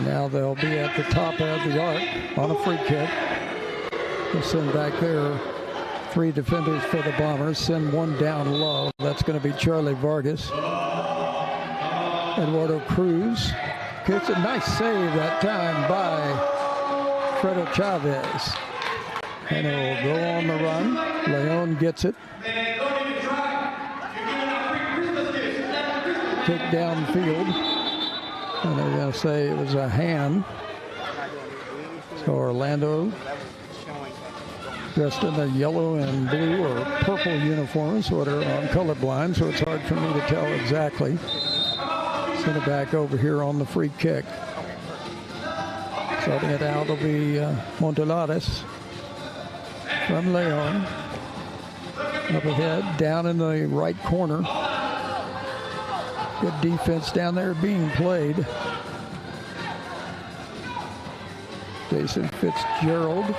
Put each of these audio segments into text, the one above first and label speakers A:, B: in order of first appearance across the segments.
A: And now they'll be at the top of the arc on a free kick. They'll send back there 3 defenders for the Bombers. Send one down low. That's going to be Charlie Vargas. Eduardo Cruz. It's a nice save that time by Fredo Chavez. And it will go on the run. Leon gets it. Kick downfield. And they're going to say it was a hand. So Orlando, dressed in the yellow and blue or purple uniforms, so they're on colorblind, so it's hard for me to tell exactly. Send it back over here on the free kick. Starting it out will be Montelares from Leon. Up ahead, down in the right corner. Good defense down there being played. Jason Fitzgerald,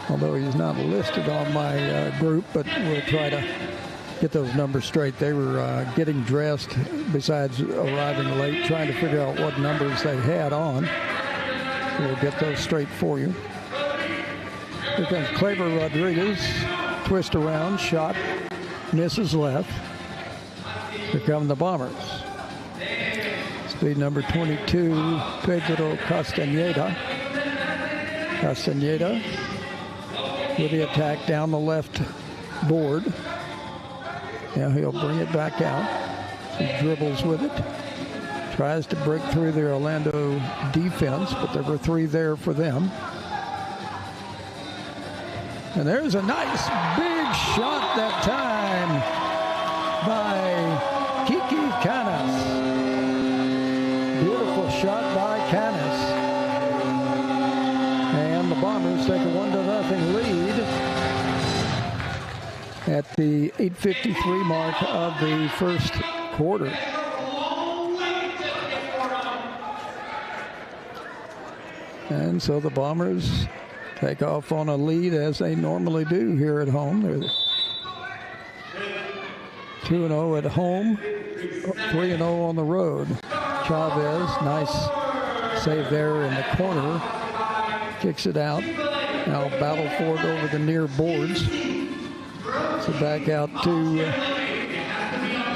A: although he's not listed on my group, but we'll try to get those numbers straight. They were getting dressed, besides arriving late, trying to figure out what numbers they had on. We'll get those straight for you. Here comes Claver Rodriguez. Twist around, shot, misses left. Here come the Bombers. Speed number 22, Pedro Castaneda. Castaneda with the attack down the left board. Now he'll bring it back out. He dribbles with it. Tries to break through the Orlando defense, but there were 3 there for them. And there's a nice big shot that time by Kiki Canas. Beautiful shot by Canas. And the Bombers take a 1-0 lead at the 8:53 mark of the first quarter. And so the Bombers take off on a lead as they normally do here at home. They're 2-0 at home, 3-0 on the road. Chavez, nice save there in the corner. Kicks it out. Now battle for it over the near boards. So back out to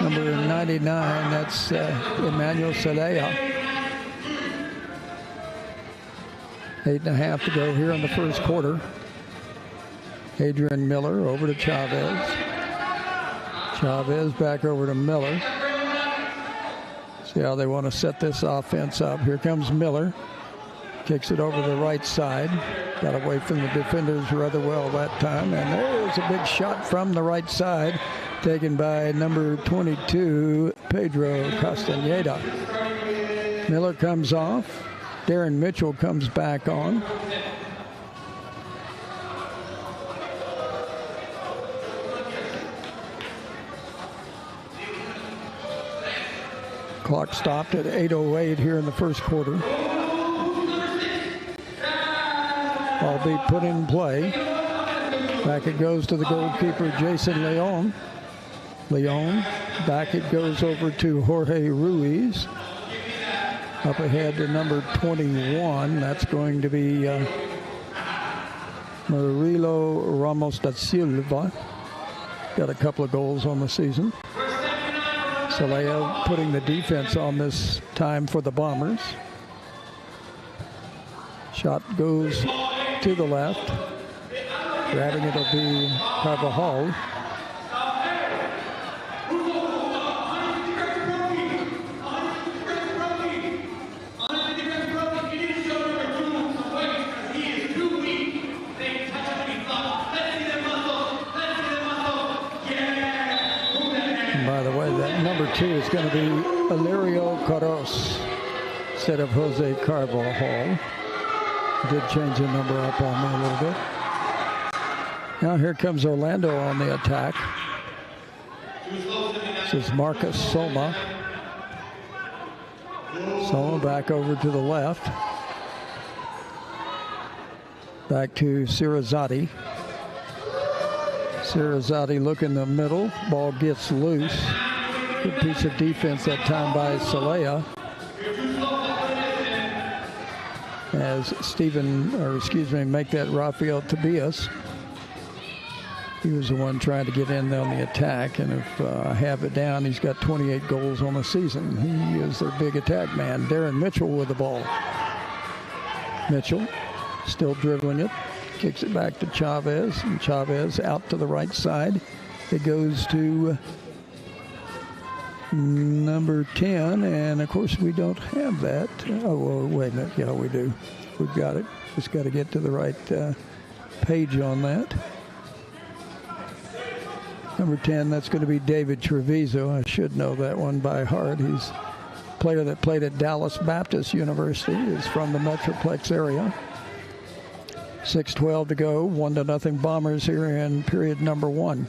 A: number 99. That's Emmanuel Celaya. 8.5 to go here in the first quarter. Adrian Miller over to Chavez. Chavez back over to Miller. See how they want to set this offense up. Here comes Miller. Kicks it over the right side. Got away from the defenders rather well that time. And there's a big shot from the right side, taken by number 22, Pedro Castaneda. Miller comes off. Darren Mitchell comes back on. Clock stopped at 8:08 here in the first quarter. Ball be put in play. Back it goes to the goalkeeper, Jason Leon. Leon, back it goes over to Jorge Ruiz. Up ahead to number 21. That's going to be Amarillo Ramos da Silva. Got a couple of goals on the season. Celaya putting the defense on this time for the Bombers. Shot goes to the left. Grabbing it will be Carvajal. Number 2 is going to be Ilario Carros instead of Jose Carvajal. Did change the number up on me a little bit. Now here comes Orlando on the attack. This is Marcus Soma. Soma back over to the left. Back to Cirazati. Cirazati look in the middle. Ball gets loose. Good piece of defense that time by Celaya. as make that Rafael Tobias. He was the one trying to get in on the attack, and if I have it down, he's got 28 goals on the season. He is their big attack man. Darren Mitchell with the ball. Mitchell still dribbling it, kicks it back to Chavez, and Chavez out to the right side. It goes to number 10, and of course we don't have that. Oh, well, wait a minute. Yeah, we do. We've got it. Just got to get to the right page on that. Number 10, that's going to be David Treviso. I should know that one by heart. He's a player that played at Dallas Baptist University. He's from the Metroplex area. 6:12 to go. 1-0 Bombers here in period number 1.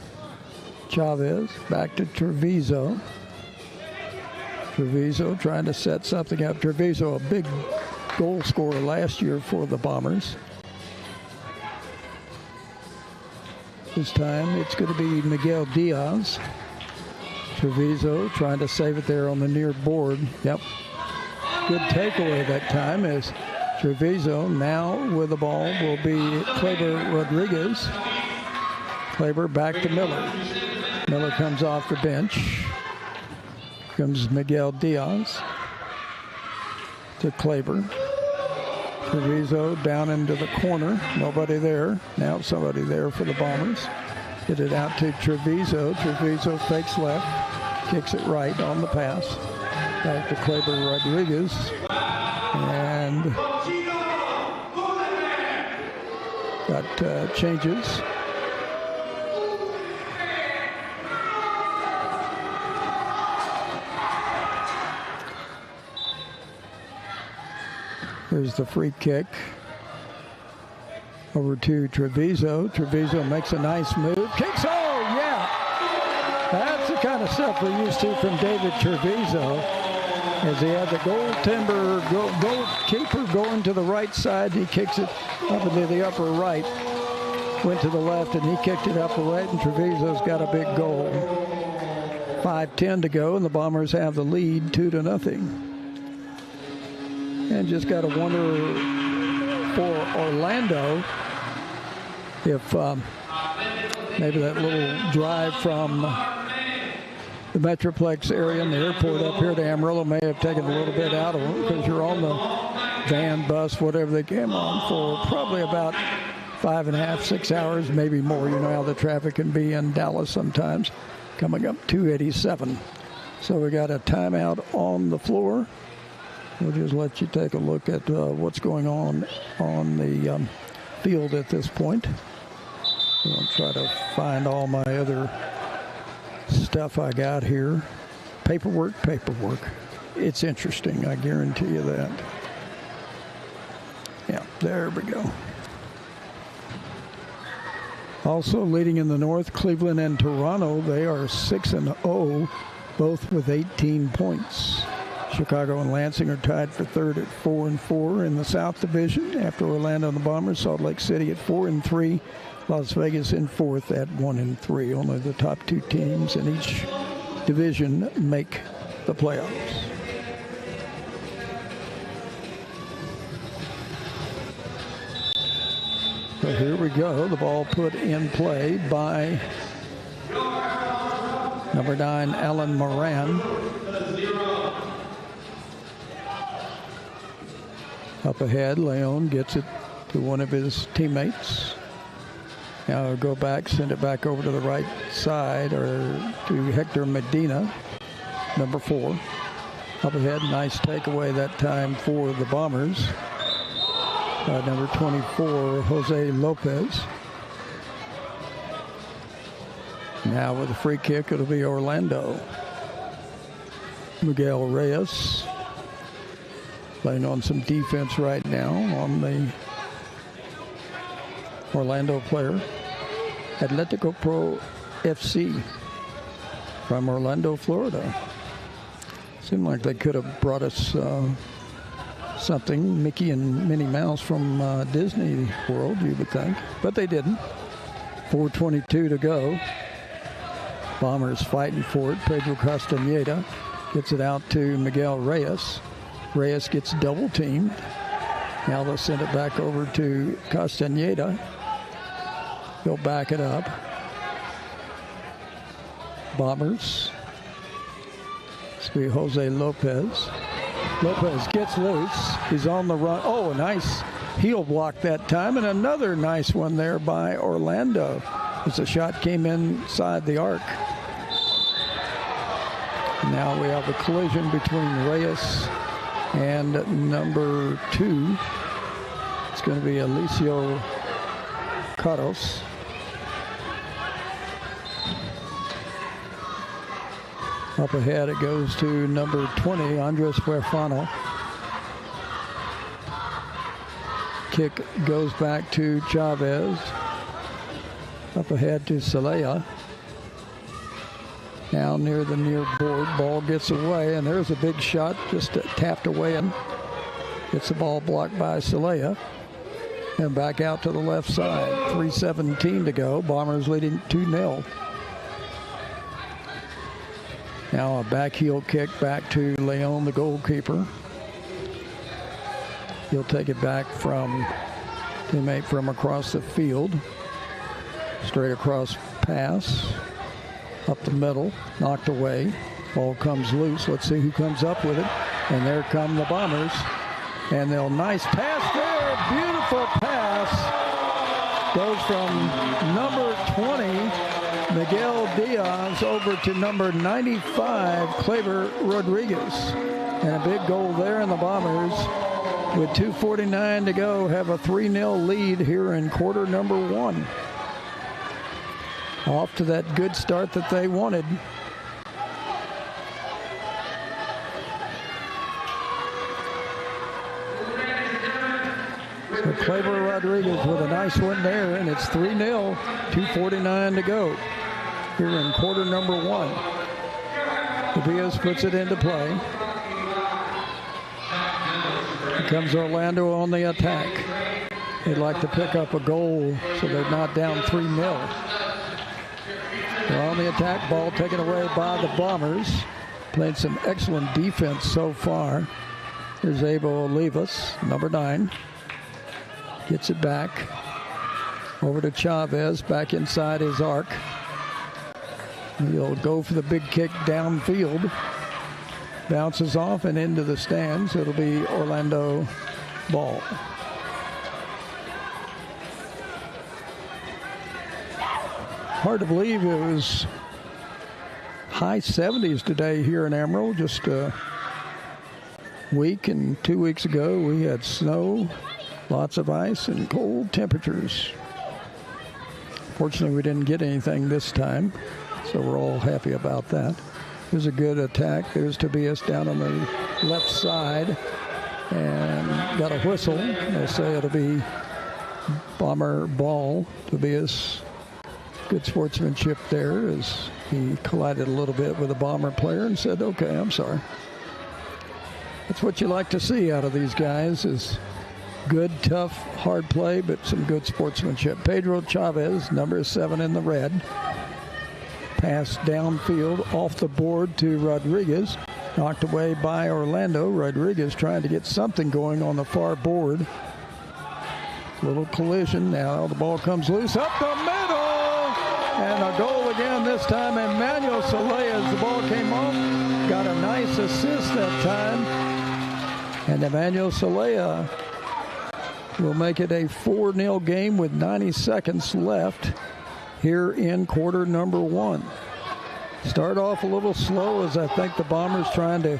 A: Chavez back to Treviso. Treviso trying to set something up. Treviso, a big goal scorer last year for the Bombers. This time it's going to be Miguel Diaz. Treviso trying to save it there on the near board. Yep. Good takeaway that time as Treviso now with the ball will be Kleber Rodriguez. Kleber back to Miller. Miller comes off the bench. Comes Miguel Diaz to Kleber. Treviso down into the corner. Nobody there. Now somebody there for the Bombers. Get it out to Treviso. Treviso fakes left. Kicks it right on the pass. Back to Kleber Rodriguez. And got changes. There's the free kick over to Treviso. Treviso makes a nice move. Kicks, oh yeah! That's the kind of stuff we're used to from David Treviso. As he had the goalkeeper going to the right side, he kicks it up into the upper right. Went to the left and he kicked it up the right, and Treviso's got a big goal. 5:10 to go, and the Bombers have the lead 2-0. And just got to wonder for Orlando if maybe that little drive from the Metroplex area and the airport up here to Amarillo may have taken a little bit out of them, because you're on the van, bus, whatever they came on for probably about 5.5, 6 hours, maybe more. You know how the traffic can be in Dallas sometimes. Coming up 2:87. So we got a timeout on the floor. We'll just let you take a look at what's going on the field at this point. I'll try to find all my other stuff I got here. Paperwork. It's interesting, I guarantee you that. Yeah, there we go. Also leading in the North, Cleveland and Toronto. They are 6-0, both with 18 points. Chicago and Lansing are tied for third at 4-4 in the South Division. After Orlando and the Bombers, Salt Lake City at 4-3, Las Vegas in fourth at 1-3. Only the top two teams in each division make the playoffs. So here we go. The ball put in play by number 9, Alan Moran. Up ahead, Leon gets it to one of his teammates. Now he'll go back, send it back over to the right side, or to Hector Medina, number 4. Up ahead, nice takeaway that time for the Bombers. Number 24, Jose Lopez. Now with a free kick, it'll be Orlando. Miguel Reyes playing on some defense right now on the Orlando player. Atlético Pro FC from Orlando, Florida. Seemed like they could have brought us something, Mickey and Minnie Mouse from Disney World, you would think, but they didn't. 4:22 to go. Bombers fighting for it. Pedro Castañeda gets it out to Miguel Reyes. Reyes gets double teamed. Now they'll send it back over to Castaneda. He'll back it up. Bombers. It's going to be Jose Lopez. Lopez gets loose. He's on the run. Oh, a nice heel block that time. And another nice one there by Orlando as the shot came inside the arc. Now we have a collision between Reyes and number 2. It's going to be Alicio Carros. Up ahead it goes to number 20, Andres Huerfano. Kick goes back to Chavez. Up ahead to Celaya. Now near the near board, ball gets away, and there's a big shot just tapped away and gets the ball blocked by Celaya. And back out to the left side. 3:17 to go. Bombers leading 2-0. Now a back heel kick back to Leon, the goalkeeper. He'll take it back from teammate from across the field. Straight across pass. Up the middle, knocked away. Ball comes loose. Let's see who comes up with it. And there come the Bombers. And they'll nice pass there. Beautiful pass. Goes from number 20, Miguel Diaz, over to number 95, Kleber Rodriguez. And a big goal there, and the Bombers, with 2:49 to go, have a 3-0 lead here in quarter number 1. Off to that good start that they wanted. So Kleber Rodriguez with a nice one there, and it's 3-0, 2:49 to go here in quarter number 1. Diaz puts it into play. Here comes Orlando on the attack. They'd like to pick up a goal so they're not down 3-0. They're on the attack, ball taken away by the Bombers. Played some excellent defense so far. Here's Evo Olivas, number 9. Gets it back over to Chavez, back inside his arc. He'll go for the big kick downfield. Bounces off and into the stands. It'll be Orlando ball. Hard to believe it was high 70s today here in Amarillo. Just a week and 2 weeks ago, we had snow, lots of ice, and cold temperatures. Fortunately, we didn't get anything this time, so we're all happy about that. There's a good attack. There's Tobias down on the left side, and got a whistle. They'll say it'll be Bomber ball. Tobias, good sportsmanship there as he collided a little bit with a Bomber player and said, okay, I'm sorry. That's what you like to see out of these guys, is good, tough, hard play, but some good sportsmanship. Pedro Chavez, number 7 in the red. Pass downfield off the board to Rodriguez. Knocked away by Orlando. Rodriguez trying to get something going on the far board. Little collision. Now the ball comes loose up the middle. And a goal again this time. Emmanuel Celaya, as the ball came off, got a nice assist that time. And Emmanuel Celaya will make it a 4-0 game with 90 seconds left here in quarter number 1. Start off a little slow, as I think the Bombers trying to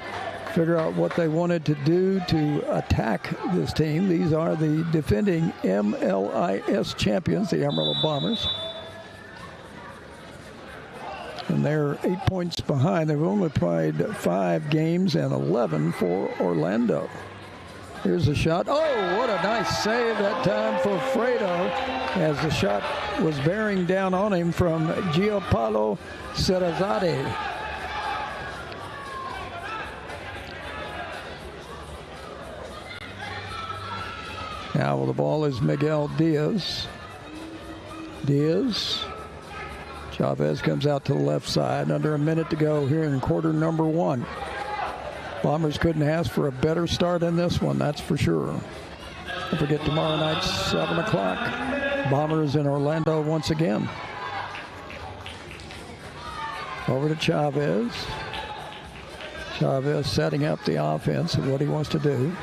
A: figure out what they wanted to do to attack this team. These are the defending MLIS champions, the Amarillo Bombers. And they're 8 points behind. They've only played 5 games and 11 for Orlando. Here's a shot. Oh, what a nice save that time for Fredo, as the shot was bearing down on him from Gianpaolo Serrazade. Now the ball is Miguel Diaz. Diaz. Chavez comes out to the left side. Under a minute to go here in quarter number 1. Bombers couldn't ask for a better start in this one, that's for sure. Don't forget tomorrow night, 7 o'clock. Bombers in Orlando once again. Over to Chavez. Chavez setting up the offense and what he wants to do.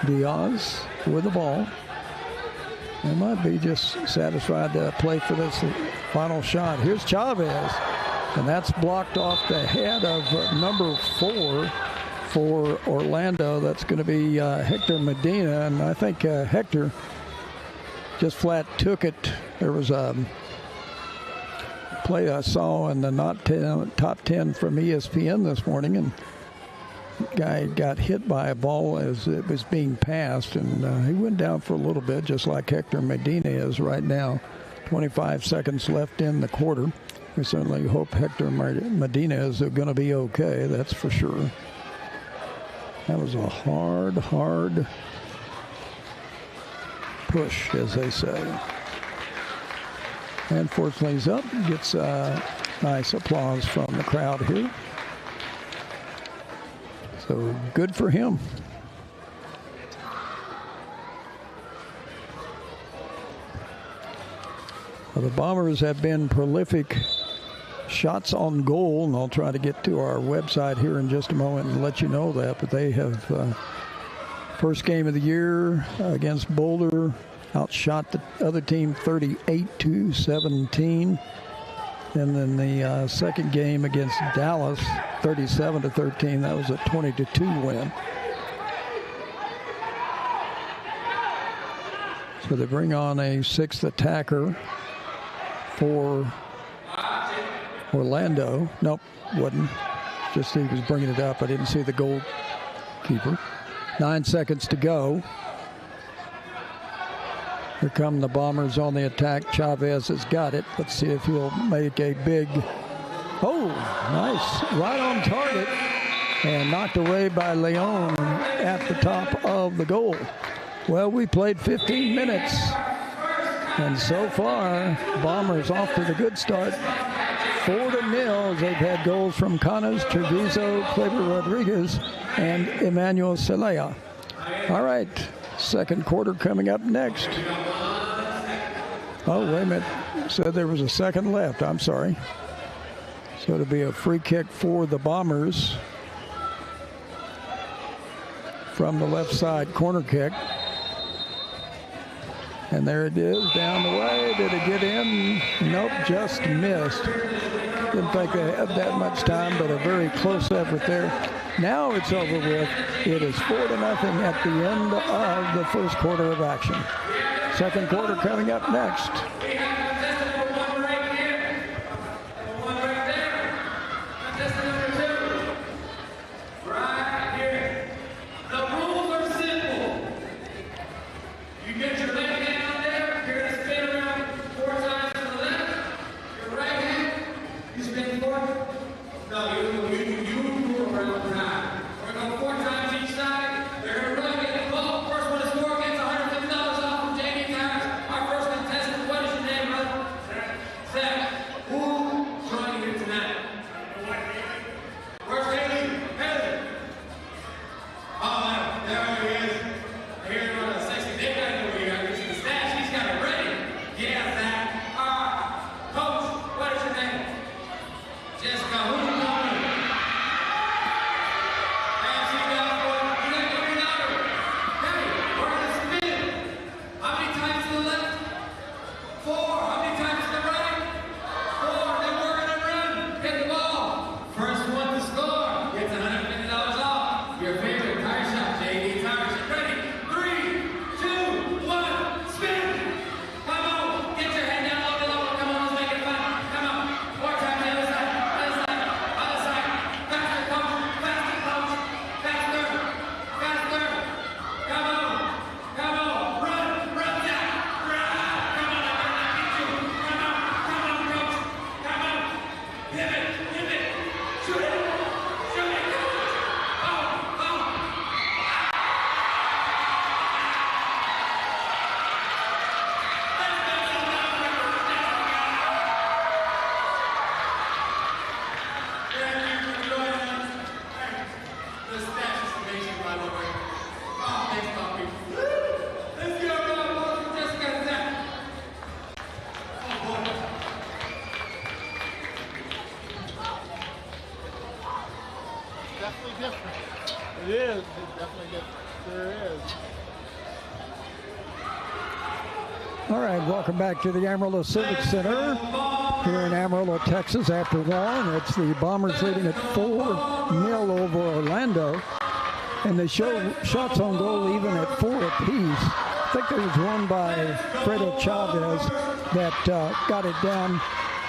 A: Diaz with the ball. They might be just satisfied to play for this final shot. Here's Chavez, and that's blocked off the head of number 4 for Orlando. That's going to be Hector Medina, and I think Hector just flat took it. There was a play I saw in the top 10 from ESPN this morning, and guy got hit by a ball as it was being passed, and he went down for a little bit, just like Hector Medina is right now. 25 seconds left in the quarter. We certainly hope Hector Medina is going to be okay, that's for sure. That was a hard push, as they say. And fortunately he's up, gets nice applause from the crowd here. So good for him. Well, the Bombers have been prolific shots on goal, and I'll try to get to our website here in just a moment and let you know that. But they have first game of the year against Boulder, outshot the other team 38-17. And then the second game against Dallas, 37-13. That was a 20-2 win. So they bring on a 6th attacker for Orlando. Nope, wasn't. Just he was bringing it up. I didn't see the goalkeeper. 9 seconds to go. Here come the Bombers on the attack. Chavez has got it. Let's see if he'll make a big, oh, nice, right on target, and knocked away by Leon at the top of the goal. Well, we played 15 minutes, and so far, Bombers off to the good start. 4-0. They've had goals from Canas, Treviso, Kleber Rodriguez, and Emmanuel Celaya. All right, second quarter coming up next. Oh, wait a minute. Said there was a second left. I'm sorry. So it'll be a free kick for the Bombers from the left side, corner kick. And there it is, down the way. Did it get in? Nope, just missed. Didn't think they had that much time, but a very close effort there. Now it's over with. It is 4-0 at the end of the first quarter of action. Second quarter coming up next. All right, welcome back to the Amarillo Civic Center here in Amarillo, Texas. After one, it's the Bombers leading at 4-0 over Orlando. And they show shots on goal even at 4 apiece. I think there was one by Fredo Chavez that got it down.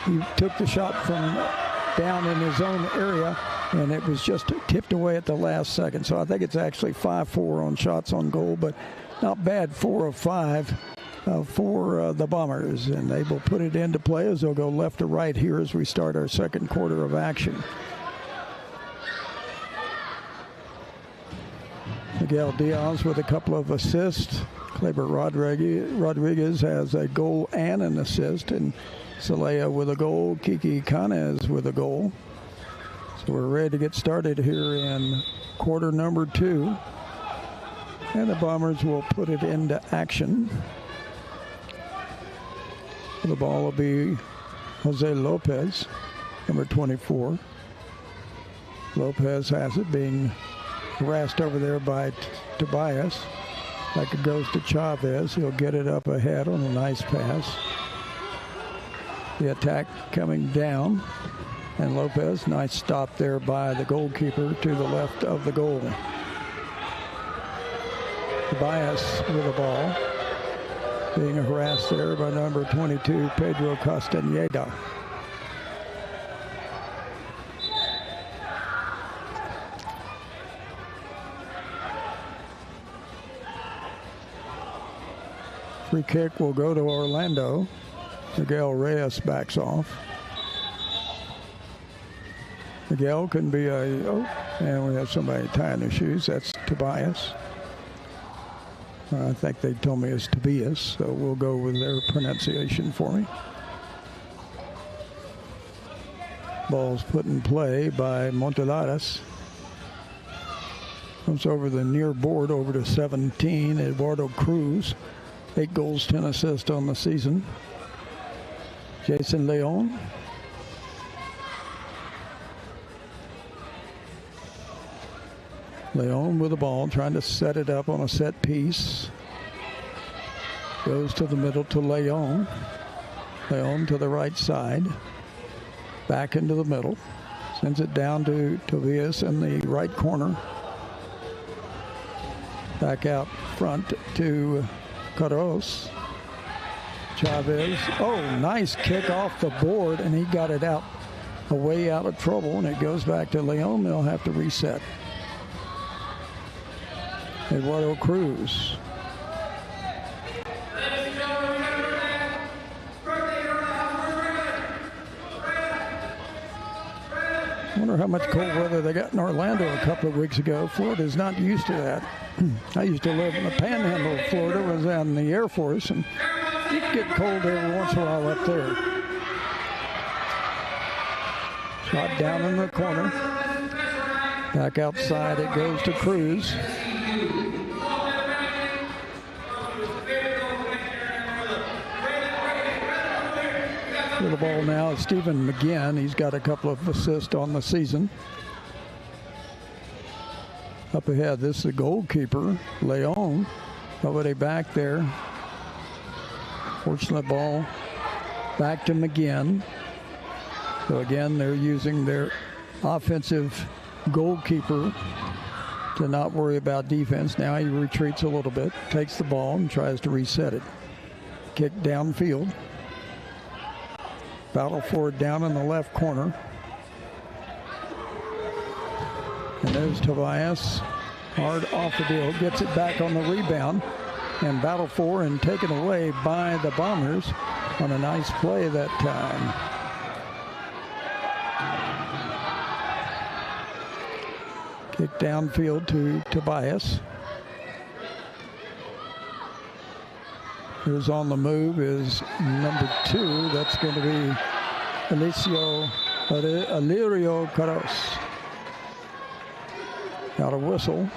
A: He took the shot from down in his own area, and it was just tipped away at the last second. So I think it's actually 5-4 on shots on goal, but not bad, 4 of 5 for the Bombers. And they will put it into play as they'll go left to right here as we start our second quarter of action. Miguel Diaz with a couple of assists. Kleber Rodriguez has a goal and an assist, and Celaya with a goal. Kiki Canez with a goal. So we're ready to get started here in quarter number 2. And the Bombers will put it into action. The ball will be Jose Lopez, number 24. Lopez has it, being harassed over there by Tobias. Like it goes to Chavez. He'll get it up ahead on a nice pass. The attack coming down. And Lopez, nice stop there by the goalkeeper to the left of the goal. Tobias with the ball. Being harassed there by number 22, Pedro Castañeda. Free kick will go to Orlando. Miguel Reyes backs off. Miguel can be and we have somebody tying their shoes. That's Tobias. I think they told me it's Tobias, so we'll go with their pronunciation for me. Ball's put in play by Montelares. Comes over the near board over to 17, Eduardo Cruz. 8 goals, 10 assists on the season. Jason Leon. Leon with the ball, trying to set it up on a set piece. Goes to the middle to Leon. Leon to the right side. Back into the middle. Sends it down to Tobias in the right corner. Back out front to Carros. Chavez. Oh, nice kick off the board, and he got it out, away out of trouble, and it goes back to Leon. They'll have to reset. Eduardo Cruz. I wonder how much cold weather they got in Orlando a couple of weeks ago. Florida's not used to that. I used to live in the panhandle of Florida, was in the Air Force, and you get cold every once in a while up there. Shot down in the corner. Back outside it goes to Cruz. With the ball now is Stephen McGinn. He's got a couple of assists on the season. Up ahead, this is the goalkeeper, Leon. Nobody back there. Fortunate ball back to McGinn. So again, they're using their offensive goalkeeper to not worry about defense. Now he retreats a little bit, takes the ball and tries to reset it. Kick downfield. Battle for it down in the left corner. And there's Tobias. Hard off the deal. Gets it back on the rebound. And battle for and taken away by the Bombers on a nice play that time. Kick downfield to Tobias. Who's on the move is number 2. That's going to be Alirio Carros. Got a whistle.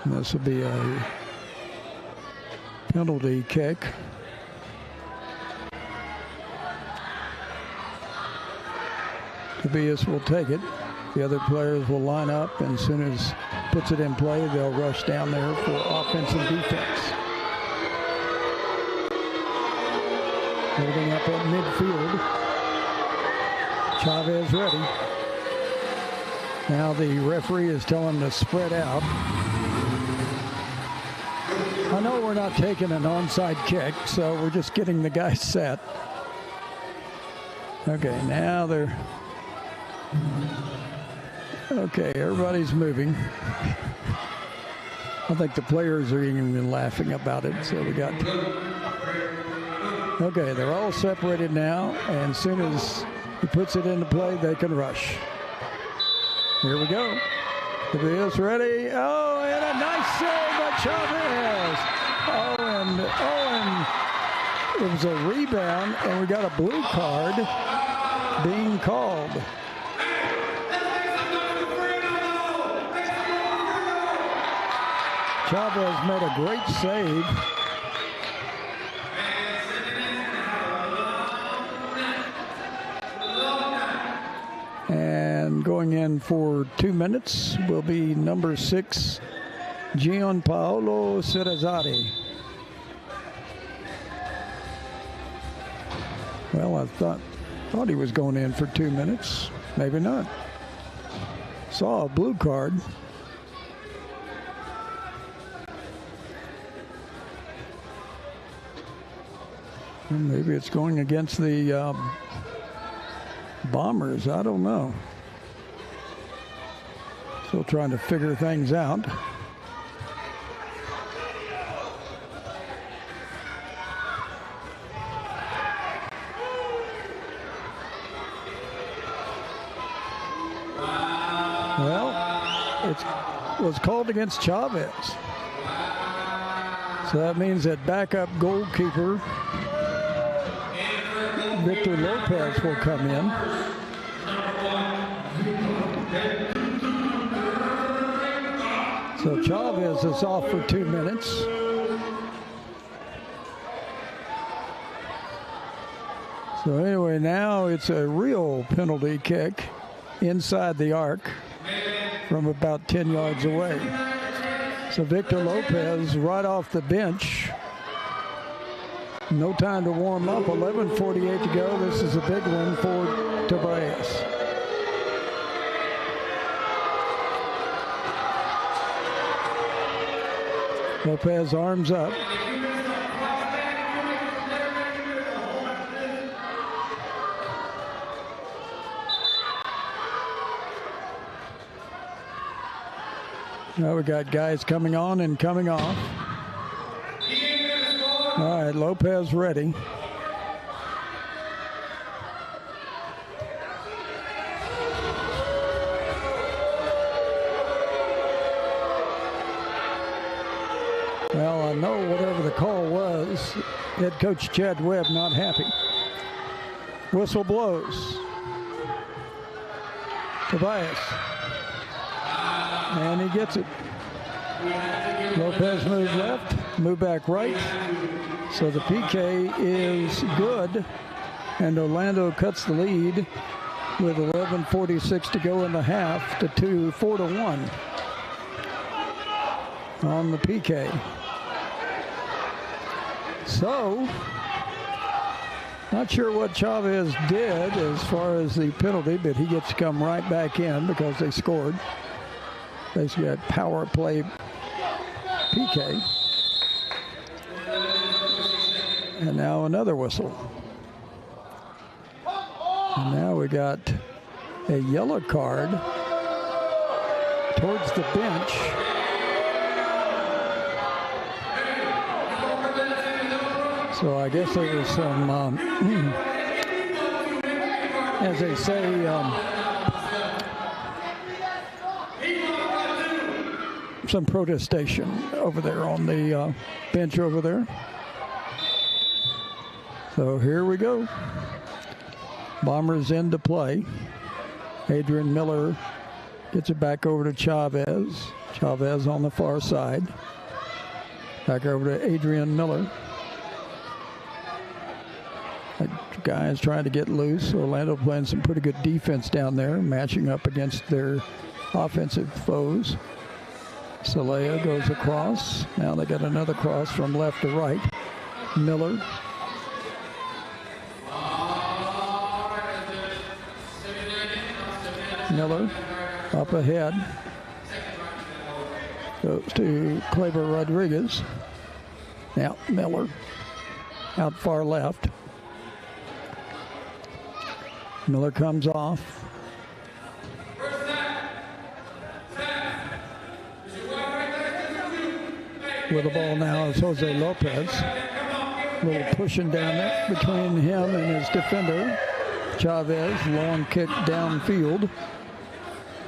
A: And this will be a penalty kick. Tobias will take it. The other players will line up, and as soon as puts it in play, they'll rush down there for offense and defense. Holding up at midfield. Chavez ready. Now the referee is telling them to spread out. I know we're not taking an onside kick, so we're just getting the guys set. Okay, now they're... Okay, everybody's moving. I think the players are even laughing about it, so we got... Okay, they're all separated now, and as soon as he puts it into play, they can rush. Here we go. Tobias ready. Oh, and a nice save by Chavez. And it was a rebound, and we got a blue card being called. Chavez made a great save. And going in for 2 minutes will be number 6, Gianpaolo Cerezzari. Well, I thought he was going in for 2 minutes. Maybe not. Saw a blue card. Maybe it's going against the Bombers. I don't know. Still trying to figure things out. Well, it was called against Chavez. So that means that backup goalkeeper Victor Lopez will come in. So Chavez is off for 2 minutes. So anyway, now it's a real penalty kick inside the arc from about 10 yards away. So Victor Lopez right off the bench. No time to warm up. 11:48 to go. This is a big one for Tobias. Lopez arms up. Now we got guys coming on and coming off. All right, Lopez ready. Well, I know whatever the call was, head coach Chad Webb not happy. Whistle blows. Tobias. And he gets it. Lopez moves left, move back right. So the PK is good, and Orlando cuts the lead with 11:46 to go in the half to 4-1 on the PK. So, not sure what Chavez did as far as the penalty, but he gets to come right back in because they scored. Basically a power play PK. And now another whistle. And now we got a yellow card towards the bench. So I guess there was some, as they say, some protestation over there on the bench over there. So here we go. Bombers into play. Adrian Miller gets it back over to Chavez. Chavez on the far side. Back over to Adrian Miller. guys trying to get loose. Orlando playing some pretty good defense down there, matching up against their offensive foes. Celaya goes across. Now they got another cross from left to right. Miller. Miller up ahead. Goes to Kleber Rodriguez. Now Miller out far left. Miller comes off. With the ball now is Jose Lopez. A little pushing down there between him and his defender. Chavez, long kick downfield.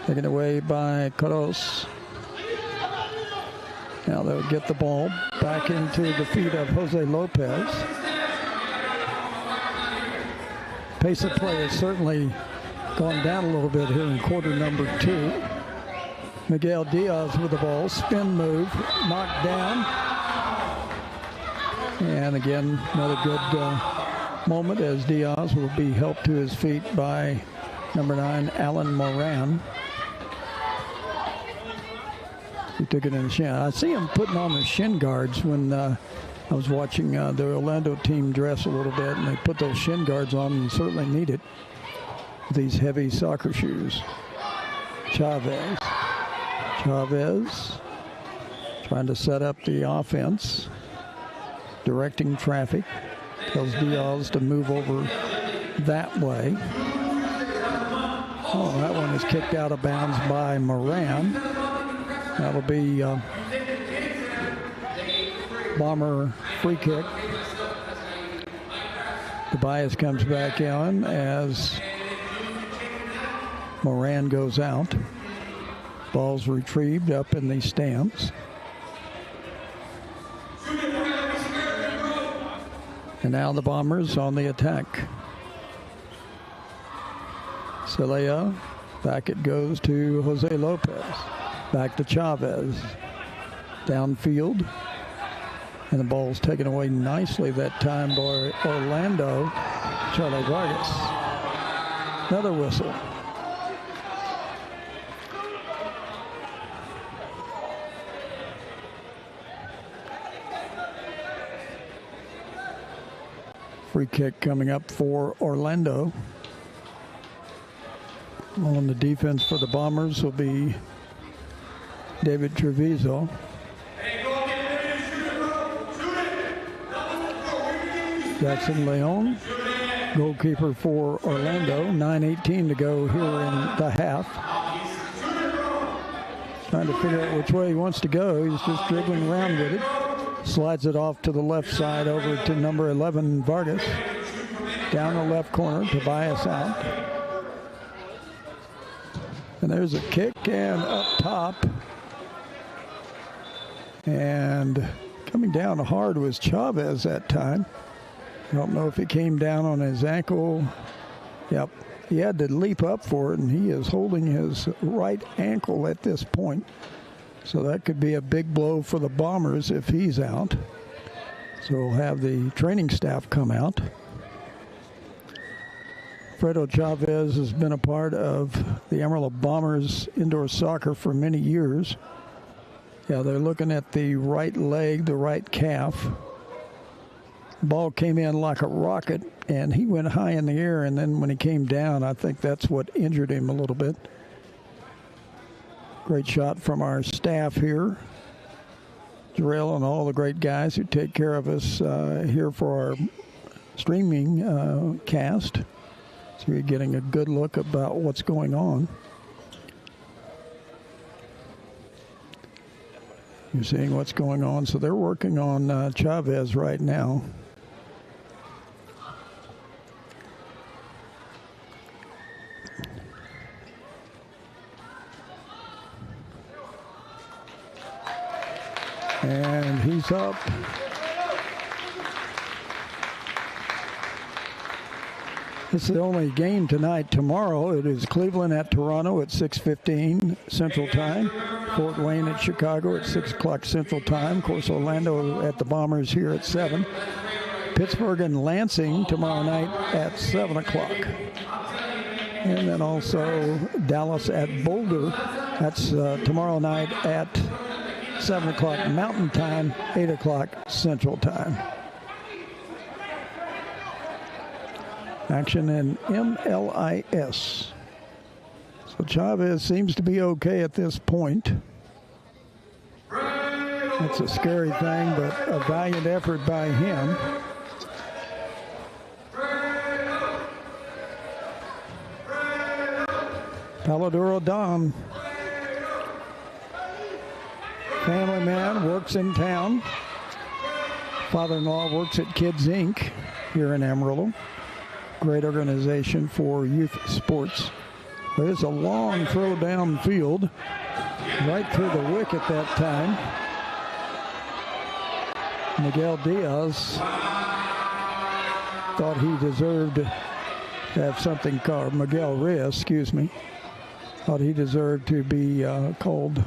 A: Taken away by Caros. Now they'll get the ball back into the feet of Jose Lopez. Pace of play has certainly gone down a little bit here in quarter number 2. Miguel Diaz with the ball, spin move, knocked down. And again, another good moment as Diaz will be helped to his feet by number 9, Alan Moran. He took it in the shin. I see him putting on the shin guards when I was watching the Orlando team dress a little bit, and they put those shin guards on, and you certainly need it. These heavy soccer shoes. Chavez trying to set up the offense, directing traffic, tells Diaz to move over that way. Oh, that one is kicked out of bounds by Moran. That'll be Bomber free kick. Tobias comes back in as Moran goes out. Ball's retrieved up in the stands. And now the Bombers on the attack. Celaya, back it goes to Jose Lopez. Back to Chavez. Downfield. And the ball's taken away nicely that time by Orlando. Charlie Vargas. Another whistle. Free kick coming up for Orlando. On the defense for the Bombers will be David Treviso. Jackson Leon, goalkeeper for Orlando. 9:18 to go here in the half. Trying to figure out which way he wants to go. He's just dribbling around with it. Slides it off to the left side over to number 11, Vargas. Down the left corner, Tobias out. And there's a kick and up top. And coming down hard was Chavez that time. I don't know if he came down on his ankle. Yep, he had to leap up for it, and he is holding his right ankle at this point. So that could be a big blow for the Bombers if he's out. So we'll have the training staff come out. Fredo Chavez has been a part of the Amarillo Bombers indoor soccer for many years. Yeah, they're looking at the right leg, the right calf. Ball came in like a rocket, and he went high in the air, and then when he came down, I think that's what injured him a little bit. Great shot from our staff here. Jarrell and all the great guys who take care of us here for our streaming cast. So you're getting a good look about what's going on. You're seeing what's going on. So they're working on Chavez right now. And he's up. This is the only game tonight. Tomorrow it is Cleveland at Toronto at 6:15 Central Time. Fort Wayne at Chicago at 6 o'clock Central Time. Of course, Orlando at the Bombers here at 7. Pittsburgh and Lansing tomorrow night at 7 o'clock. And then also Dallas at Boulder. That's tomorrow night at 7 o'clock Mountain Time, 8 o'clock Central Time. Action in MLIS. So Chavez seems to be okay at this point. That's a scary thing, but a valiant effort by him. Palladuro Don, family man, works in town. Father-in-law works at Kids Inc. here in Amarillo. Great organization for youth sports. There's a long throw downfield, right through the wicket that time. Miguel Diaz thought he deserved to have something called, Miguel Reyes, excuse me, thought he deserved to be called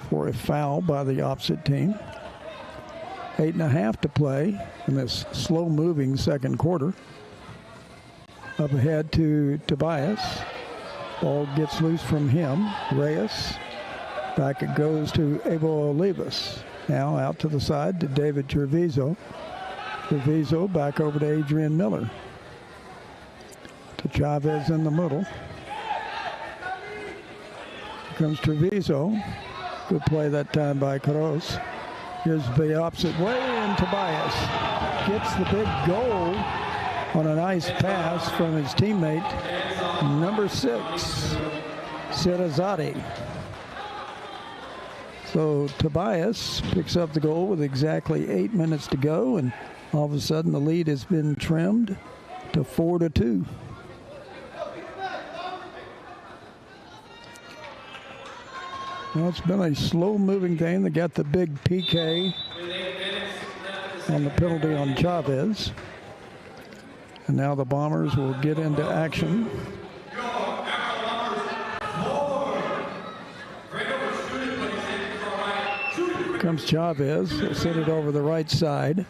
A: for a foul by the opposite team. 8.5 to play in this slow-moving second quarter. Up ahead to Tobias. Ball gets loose from him. Reyes. Back it goes to Abel Olivas. Now out to the side to David Treviso. Treviso back over to Adrian Miller. To Chavez in the middle. Here comes Treviso. Good play that time by Carros. Here's the opposite way, and Tobias gets the big goal on a nice pass from his teammate, number 6, Sirazade. So Tobias picks up the goal with exactly 8 minutes to go, and all of a sudden the lead has been trimmed to 4-2. Well, it's been a slow-moving thing. They got the big PK on the penalty on Chavez. And now the Bombers will get into action. Comes Chavez. He'll send it over the right side.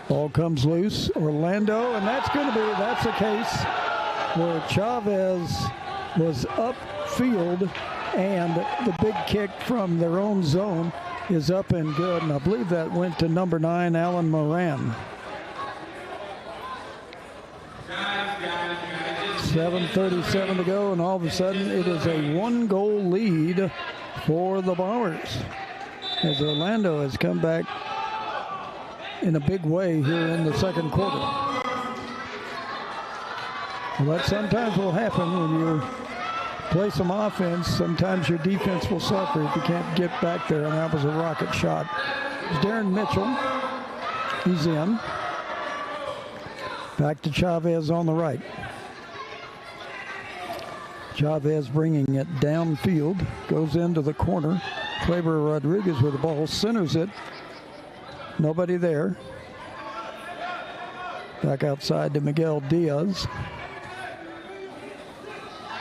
A: Ball comes loose. Orlando, and that's a case where Chavez was upfield and the big kick from their own zone is up and good, and I believe that went to number 9, Alan Moran. 7:37 to go, and all of a sudden it is a 1-goal lead for the Bombers, as Orlando has come back in a big way here in the second quarter. Well, that sometimes will happen when you play some offense. Sometimes your defense will suffer if you can't get back there, and that was a rocket shot. It's Darren Mitchell. He's in. Back to Chavez on the right. Chavez bringing it downfield. Goes into the corner. Kleber Rodriguez with the ball. Centers it. Nobody there. Back outside to Miguel Diaz.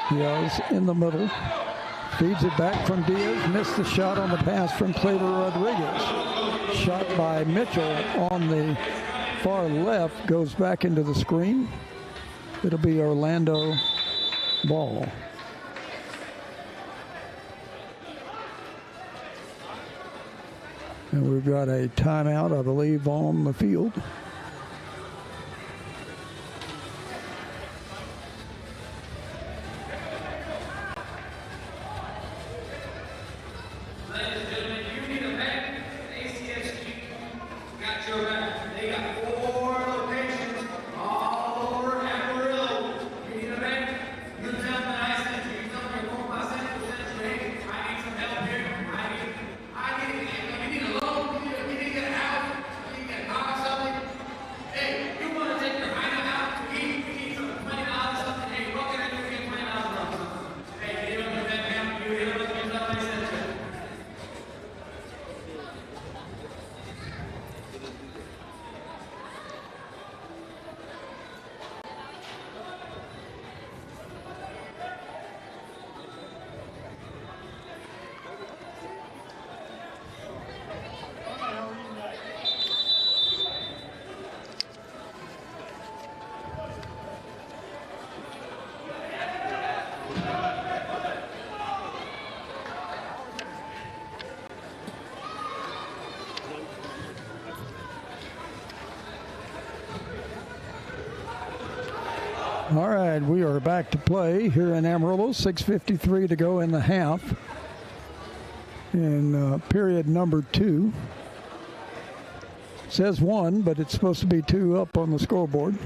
A: Diaz in the middle. Feeds it back from Diaz. Missed the shot on the pass from Kleber Rodriguez. Shot by Mitchell on the far left. Goes back into the screen. It'll be Orlando ball. And we've got a timeout, I believe, on the field. All right, we are back to play here in Amarillo. 6:53 to go in the half. In period number 2. It says 1, but it's supposed to be 2 up on the scoreboard.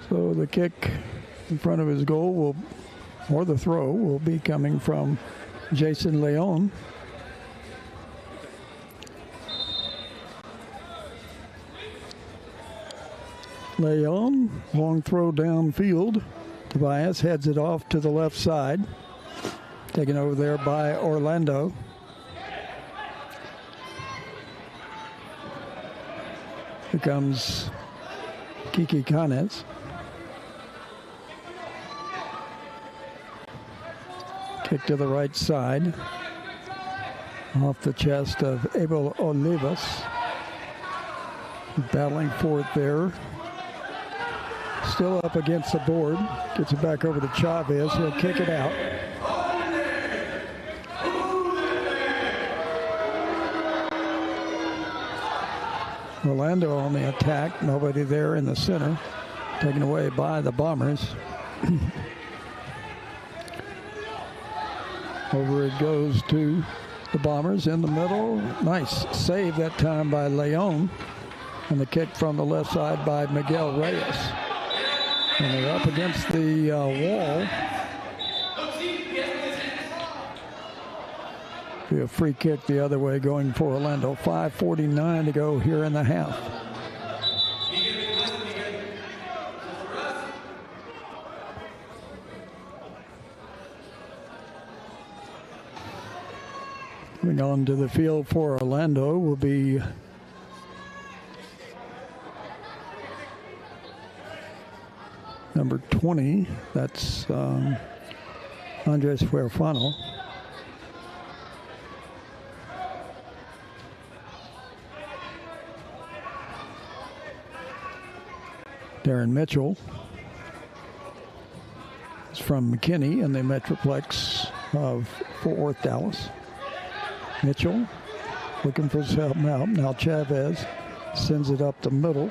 A: So the kick in front of his goal or the throw will be coming from Jason Leon. Leon, long throw downfield. Tobias heads it off to the left side. Taken over there by Orlando. Here comes Kiki Canes. Kick to the right side. Off the chest of Abel Olivas. Battling for it there. Still up against the board. Gets it back over to Chavez. He'll kick it out. Orlando on the attack. Nobody there in the center. Taken away by the Bombers. Over it goes to the Bombers in the middle. Nice save that time by Leon. And the kick from the left side by Miguel Reyes. And they're up against the wall. Be a free kick the other way going for Orlando. 5:49 to go here in the half. Coming on to the field for Orlando will be number 20. That's Andres Fuerfano. Darren Mitchell is from McKinney in the Metroplex of Fort Worth, Dallas. Mitchell looking for some help. Now Chavez sends it up the middle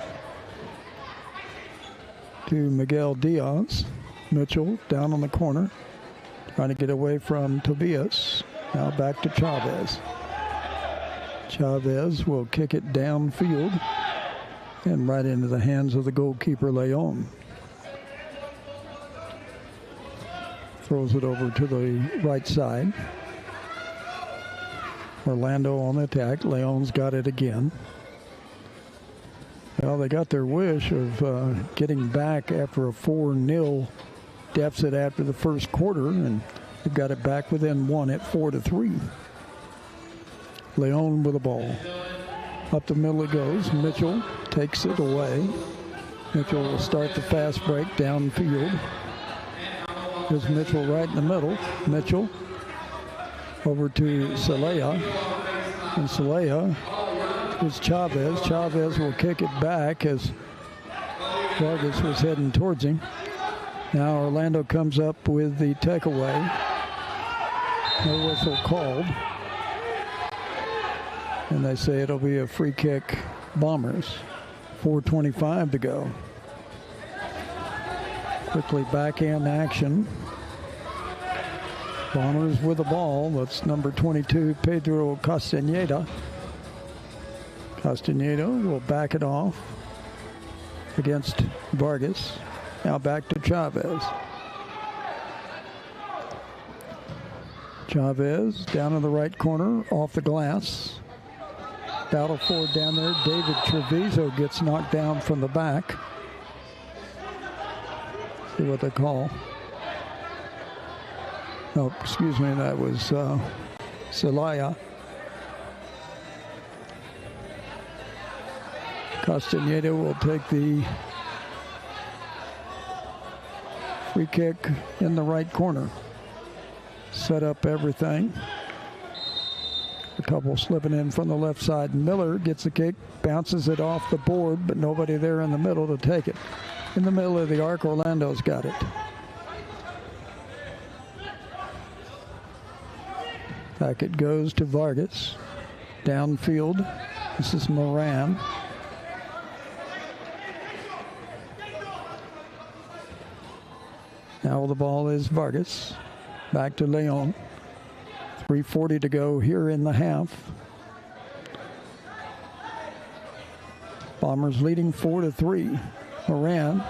A: to Miguel Diaz. Mitchell down on the corner, trying to get away from Tobias. Now back to Chavez. Chavez will kick it downfield and right into the hands of the goalkeeper, Leon. Throws it over to the right side. Orlando on the attack. Leon's got it again. Well, they got their wish of getting back after a 4-0 deficit after the first quarter, and they've got it back within 1 at 4-3. Leon with the ball. Up the middle it goes. Mitchell takes it away. Mitchell will start the fast break downfield. There's Mitchell right in the middle. Mitchell over to Celaya. And Celaya is Chavez. Chavez will kick it back as Vargas was heading towards him. Now Orlando comes up with the takeaway. No whistle called. And they say it'll be a free kick, Bombers. 4:25 to go. Quickly backhand action. Bombers with the ball. That's number 22, Pedro Castaneda. Castaneda will back it off against Vargas. Now back to Chavez. Chavez down in the right corner, off the glass. Battle for it down there. David Treviso gets knocked down from the back. See what they call. Oh, excuse me, that was Celaya. Castaneda will take the free kick in the right corner. Set up everything. A couple slipping in from the left side. Miller gets the kick, bounces it off the board, but nobody there in the middle to take it. In the middle of the arc, Orlando's got it. Back it goes to Vargas. Downfield, this is Moran. Now the ball is Vargas. Back to Leon. 3:40 to go here in the half. Bombers leading 4-3. Moran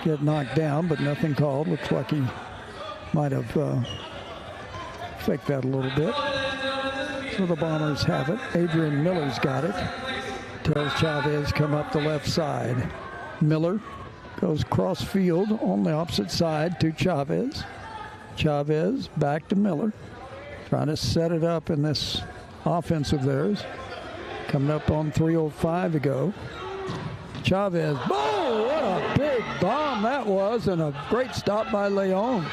A: get knocked down, but nothing called. Looks like he might have faked that a little bit. So the Bombers have it. Adrian Miller's got it. Tells Chavez come up the left side. Miller goes cross field on the opposite side to Chavez. Chavez back to Miller. Trying to set it up in this offense of theirs. Coming up on 3:05 to go. Chavez. Oh, what a big bomb that was, and a great stop by Leon.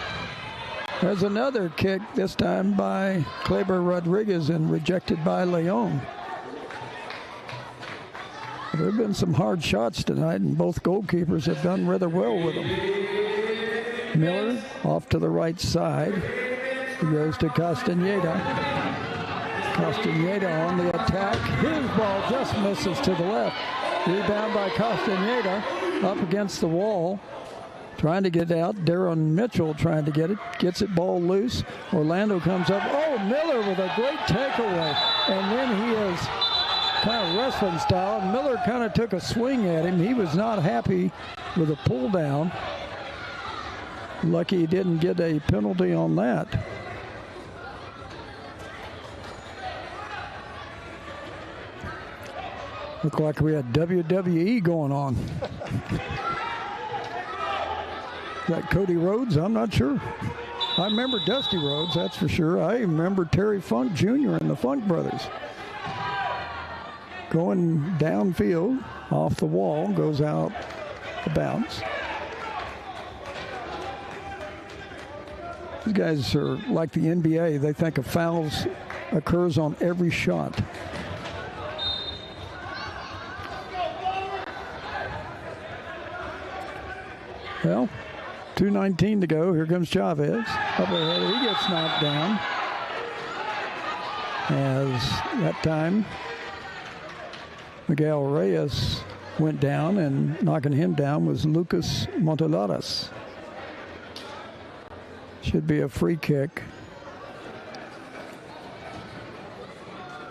A: There's another kick, this time by Kleber Rodriguez and rejected by Leon. There have been some hard shots tonight, and both goalkeepers have done rather well with them. Miller off to the right side. He goes to Castaneda. Castaneda on the attack. His ball just misses to the left. Rebound by Castaneda up against the wall. Trying to get out. Darren Mitchell trying to get it. Gets it ball loose. Orlando comes up. Oh, Miller with a great takeaway. And then he is kind of wrestling style. Miller kind of took a swing at him. He was not happy with a pull down. Lucky he didn't get a penalty on that. Looked like we had WWE going on. Is that Cody Rhodes? I'm not sure. I remember Dusty Rhodes, that's for sure. I remember Terry Funk Jr. and the Funk Brothers. Going downfield, off the wall, goes out the bounce. These guys are like the NBA. They think a foul occurs on every shot. Well, 2:19 to go. Here comes Chavez. Up ahead, he gets knocked down. As that time, Miguel Reyes went down, and knocking him down was Lucas Montelares. Should be a free kick.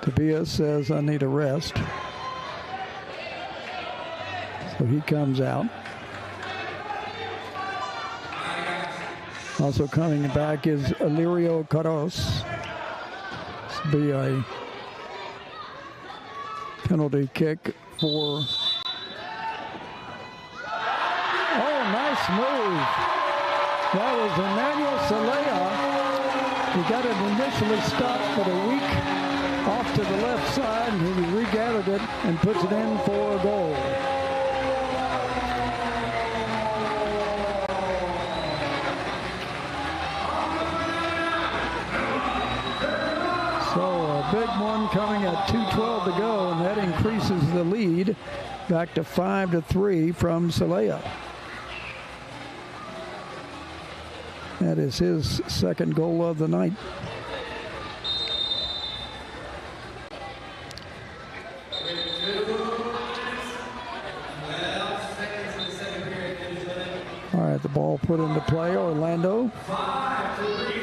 A: Tobias says, I need a rest. So he comes out. Also coming back is Alirio Carros. This will be a penalty kick for... Oh, nice move. That was Emmanuel Celaya. He got it initially stopped for the weak off to the left side, and he regathered it and puts it in for a goal. So a big one coming at 2:12 to go, and that increases the lead back to 5-3 from Celaya. That is his second goal of the night. All right, the ball put into play. Orlando.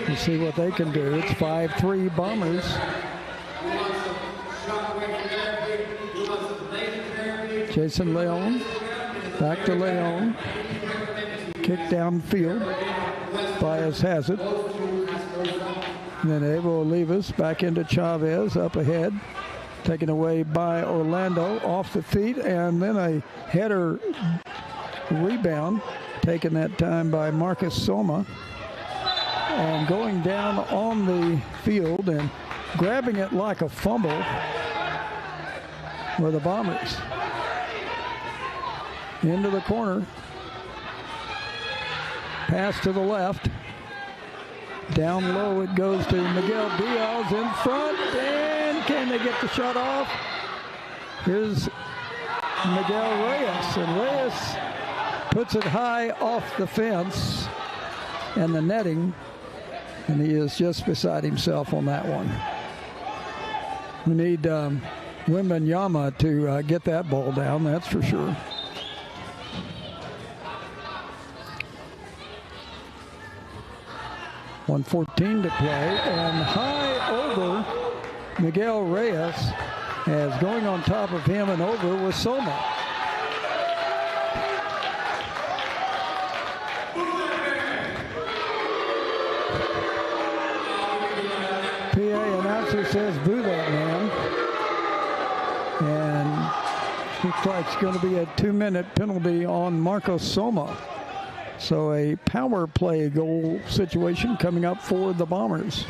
A: We'll see what they can do. It's 5-3 Bombers. Jason Leon. Back to Leon. Kick downfield. Bias has it. And then Evo Olivas back into Chavez up ahead. Taken away by Orlando off the feet. And then a header rebound. Taken that time by Marcus Soma. And going down on the field and grabbing it like a fumble were the Bombers. Into the corner. Pass to the left. Down low it goes to Miguel Diaz in front. And can they get the shot off? Here's Miguel Reyes. And Reyes puts it high off the fence and the netting. And he is just beside himself on that one. We need Wembanyama to get that ball down, that's for sure. .114 to play, and high over Miguel Reyes, as going on top of him and over was Soma. PA announcer says, "Boo that man." And looks like it's going to be a 2-minute penalty on Marcos Soma. So a power play goal situation coming up for the Bombers.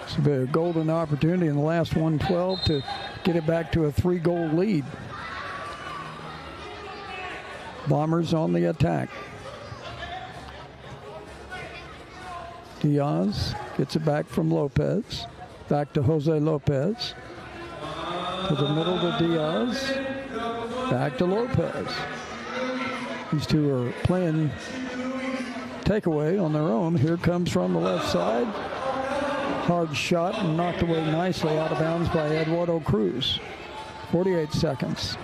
A: It's a golden opportunity in the last 112 to get it back to a 3-goal lead. Bombers on the attack. Diaz gets it back from Lopez. Back to Jose Lopez. To the middle to Diaz. Back to Lopez. These two are playing takeaway on their own. Here comes from the left side. Hard shot and knocked away nicely out of bounds by Eduardo Cruz. 48 seconds.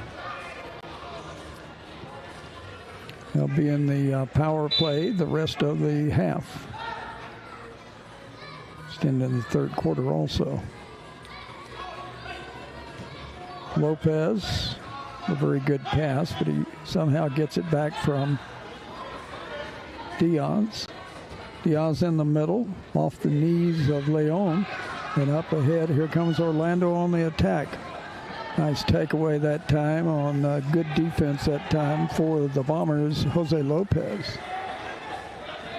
A: They'll be in the power play the rest of the half. Extend in the third quarter also. Lopez, a very good pass, but he somehow gets it back from Diaz. Diaz in the middle, off the knees of Leon, and up ahead. Here comes Orlando on the attack. Nice takeaway that time on good defense that time for the Bombers, Jose Lopez.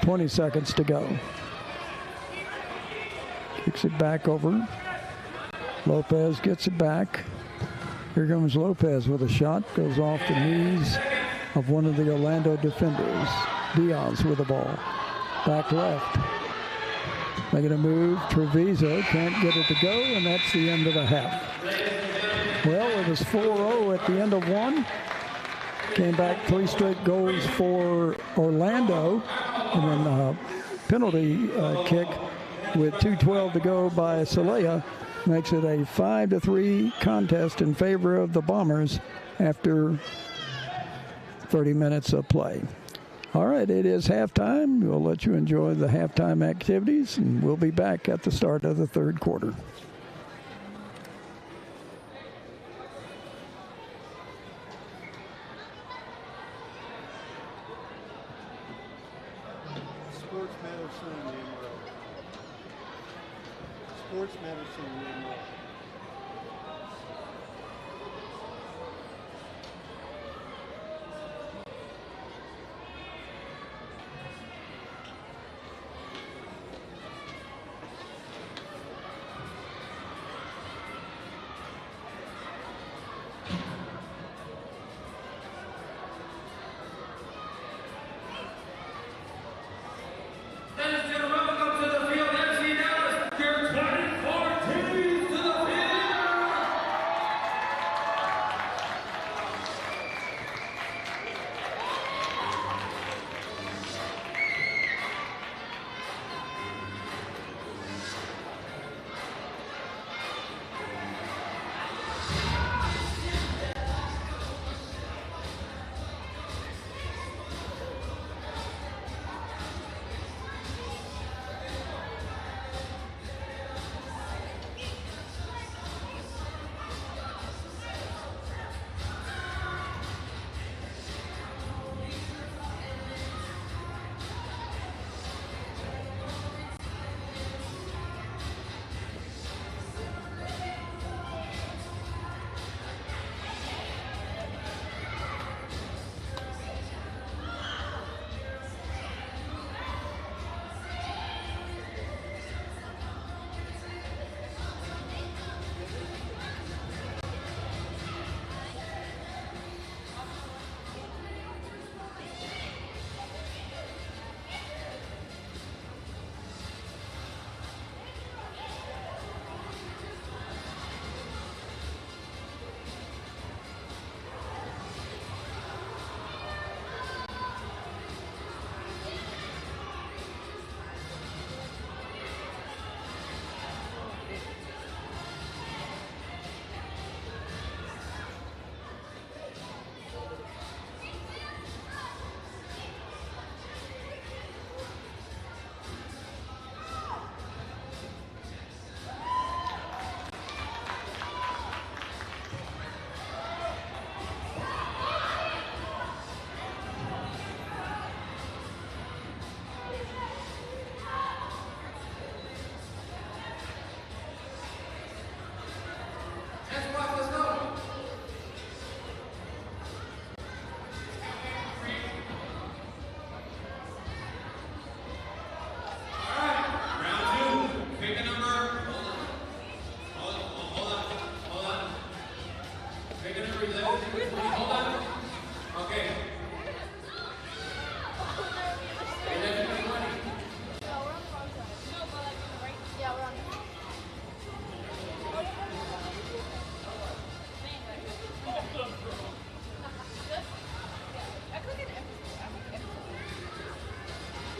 A: 20 seconds to go. Kicks it back over. Lopez gets it back. Here comes Lopez with a shot. Goes off the knees of one of the Orlando defenders. Diaz with the ball. Back left. Making a move. Treviso can't get it to go, and that's the end of the half. Well, it was 4-0 at the end of one. Came back 3 straight goals for Orlando. And then a penalty kick with 2:12 to go by Celaya makes it a 5-3 contest in favor of the Bombers after 30 minutes of play. All right, it is halftime. We'll let you enjoy the halftime activities, and we'll be back at the start of the third quarter.
B: Sports medicine in Amarillo. Sports medicine in Amarillo.
C: Ladies and gentlemen, welcome to the field. MC Dallas, your 24 teams to the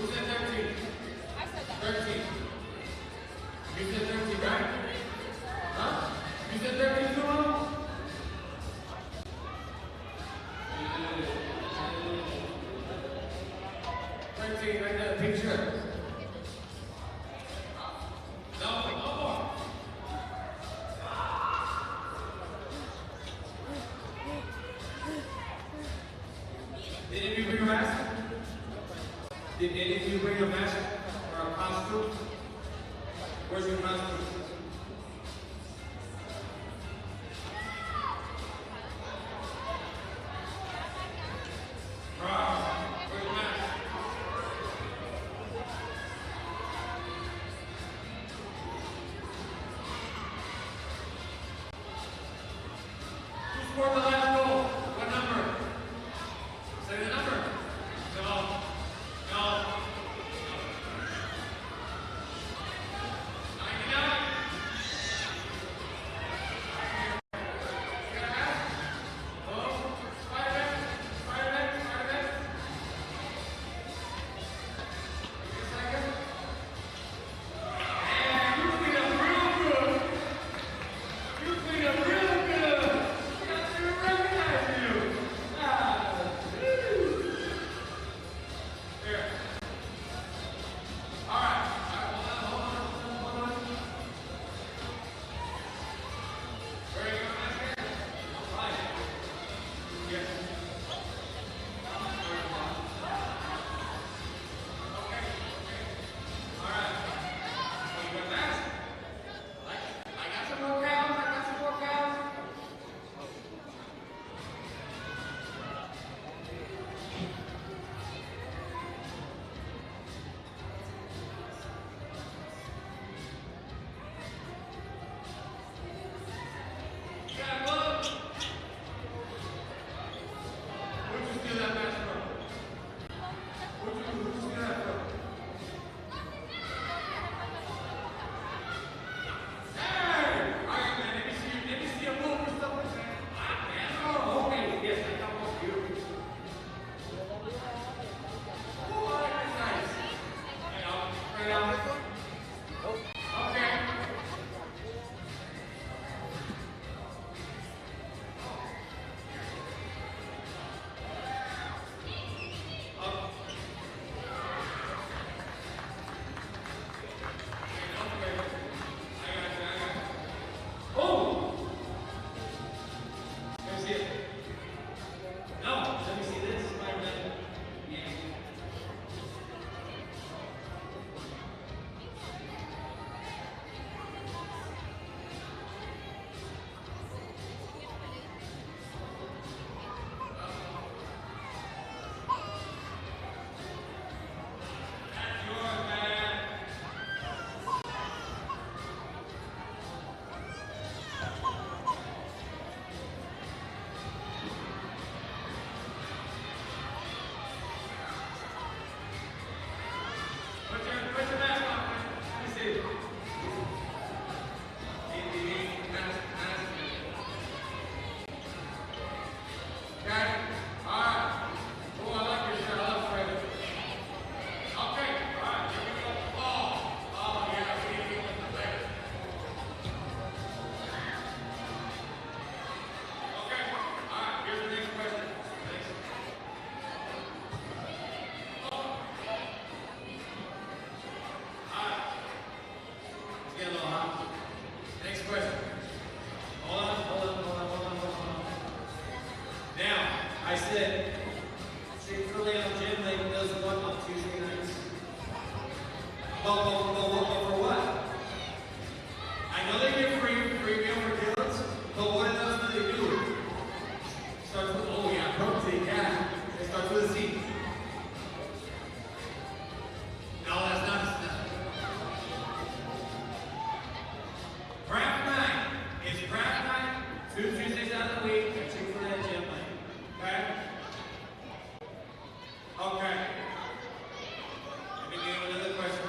C: Who said 13? I said that. 13. You said 13, right? Huh? You said 13 too, Mom? 13, right there, pink shirt. No more. Did any of you bring a mask? Did any of you bring a mask or a costume? Where's your costume? Where's the mask? Who scored the last goal? What number? Say the number. No. No. 99. I said, Chick-fil-A on gym, like, does what on Tuesday nights? But for what? I know they get free meal for kids, but what else do they do? Starts with, oh yeah, protein, yeah. It starts with a C. No, that's not stuff. Craft night is craft night, 2 Tuesdays out of the week at Chick-fil-A gym night. Okay? Okay. Let me give you another question.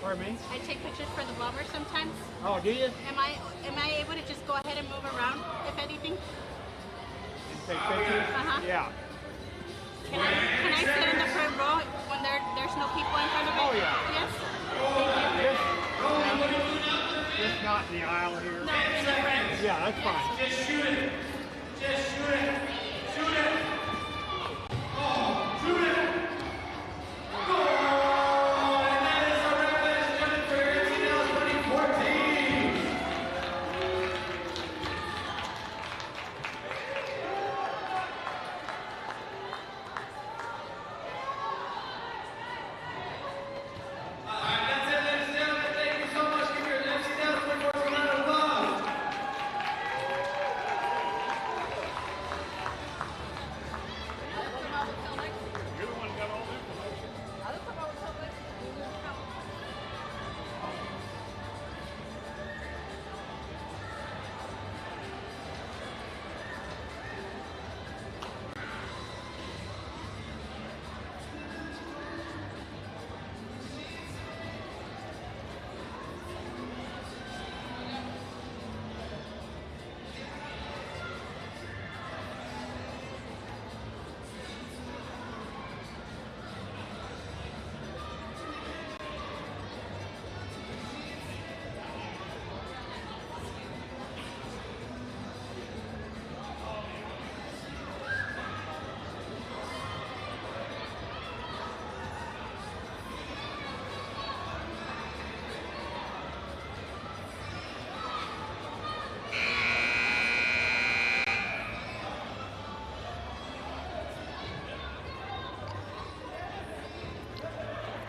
B: Pardon me?
D: I take pictures for the Bombers sometimes.
B: Oh, do you?
D: Am I able to just go ahead and move around, if anything?
B: Take pictures?
D: Uh-huh.
B: Yeah.
D: Can I sit in the front row when there's no people in front of me?
B: Oh, yeah.
D: Yes? Thank you.
B: Just not in the aisle here.
D: No, in the front.
B: Yeah, that's fine.
C: Just shoot it. Just shoot it. Shoot it. Oh, shoot it. Goal! And that is our record coming for your 2014. That's it, ladies and gentlemen. Thank you so much. Give your MC Dallas 2014 round of applause.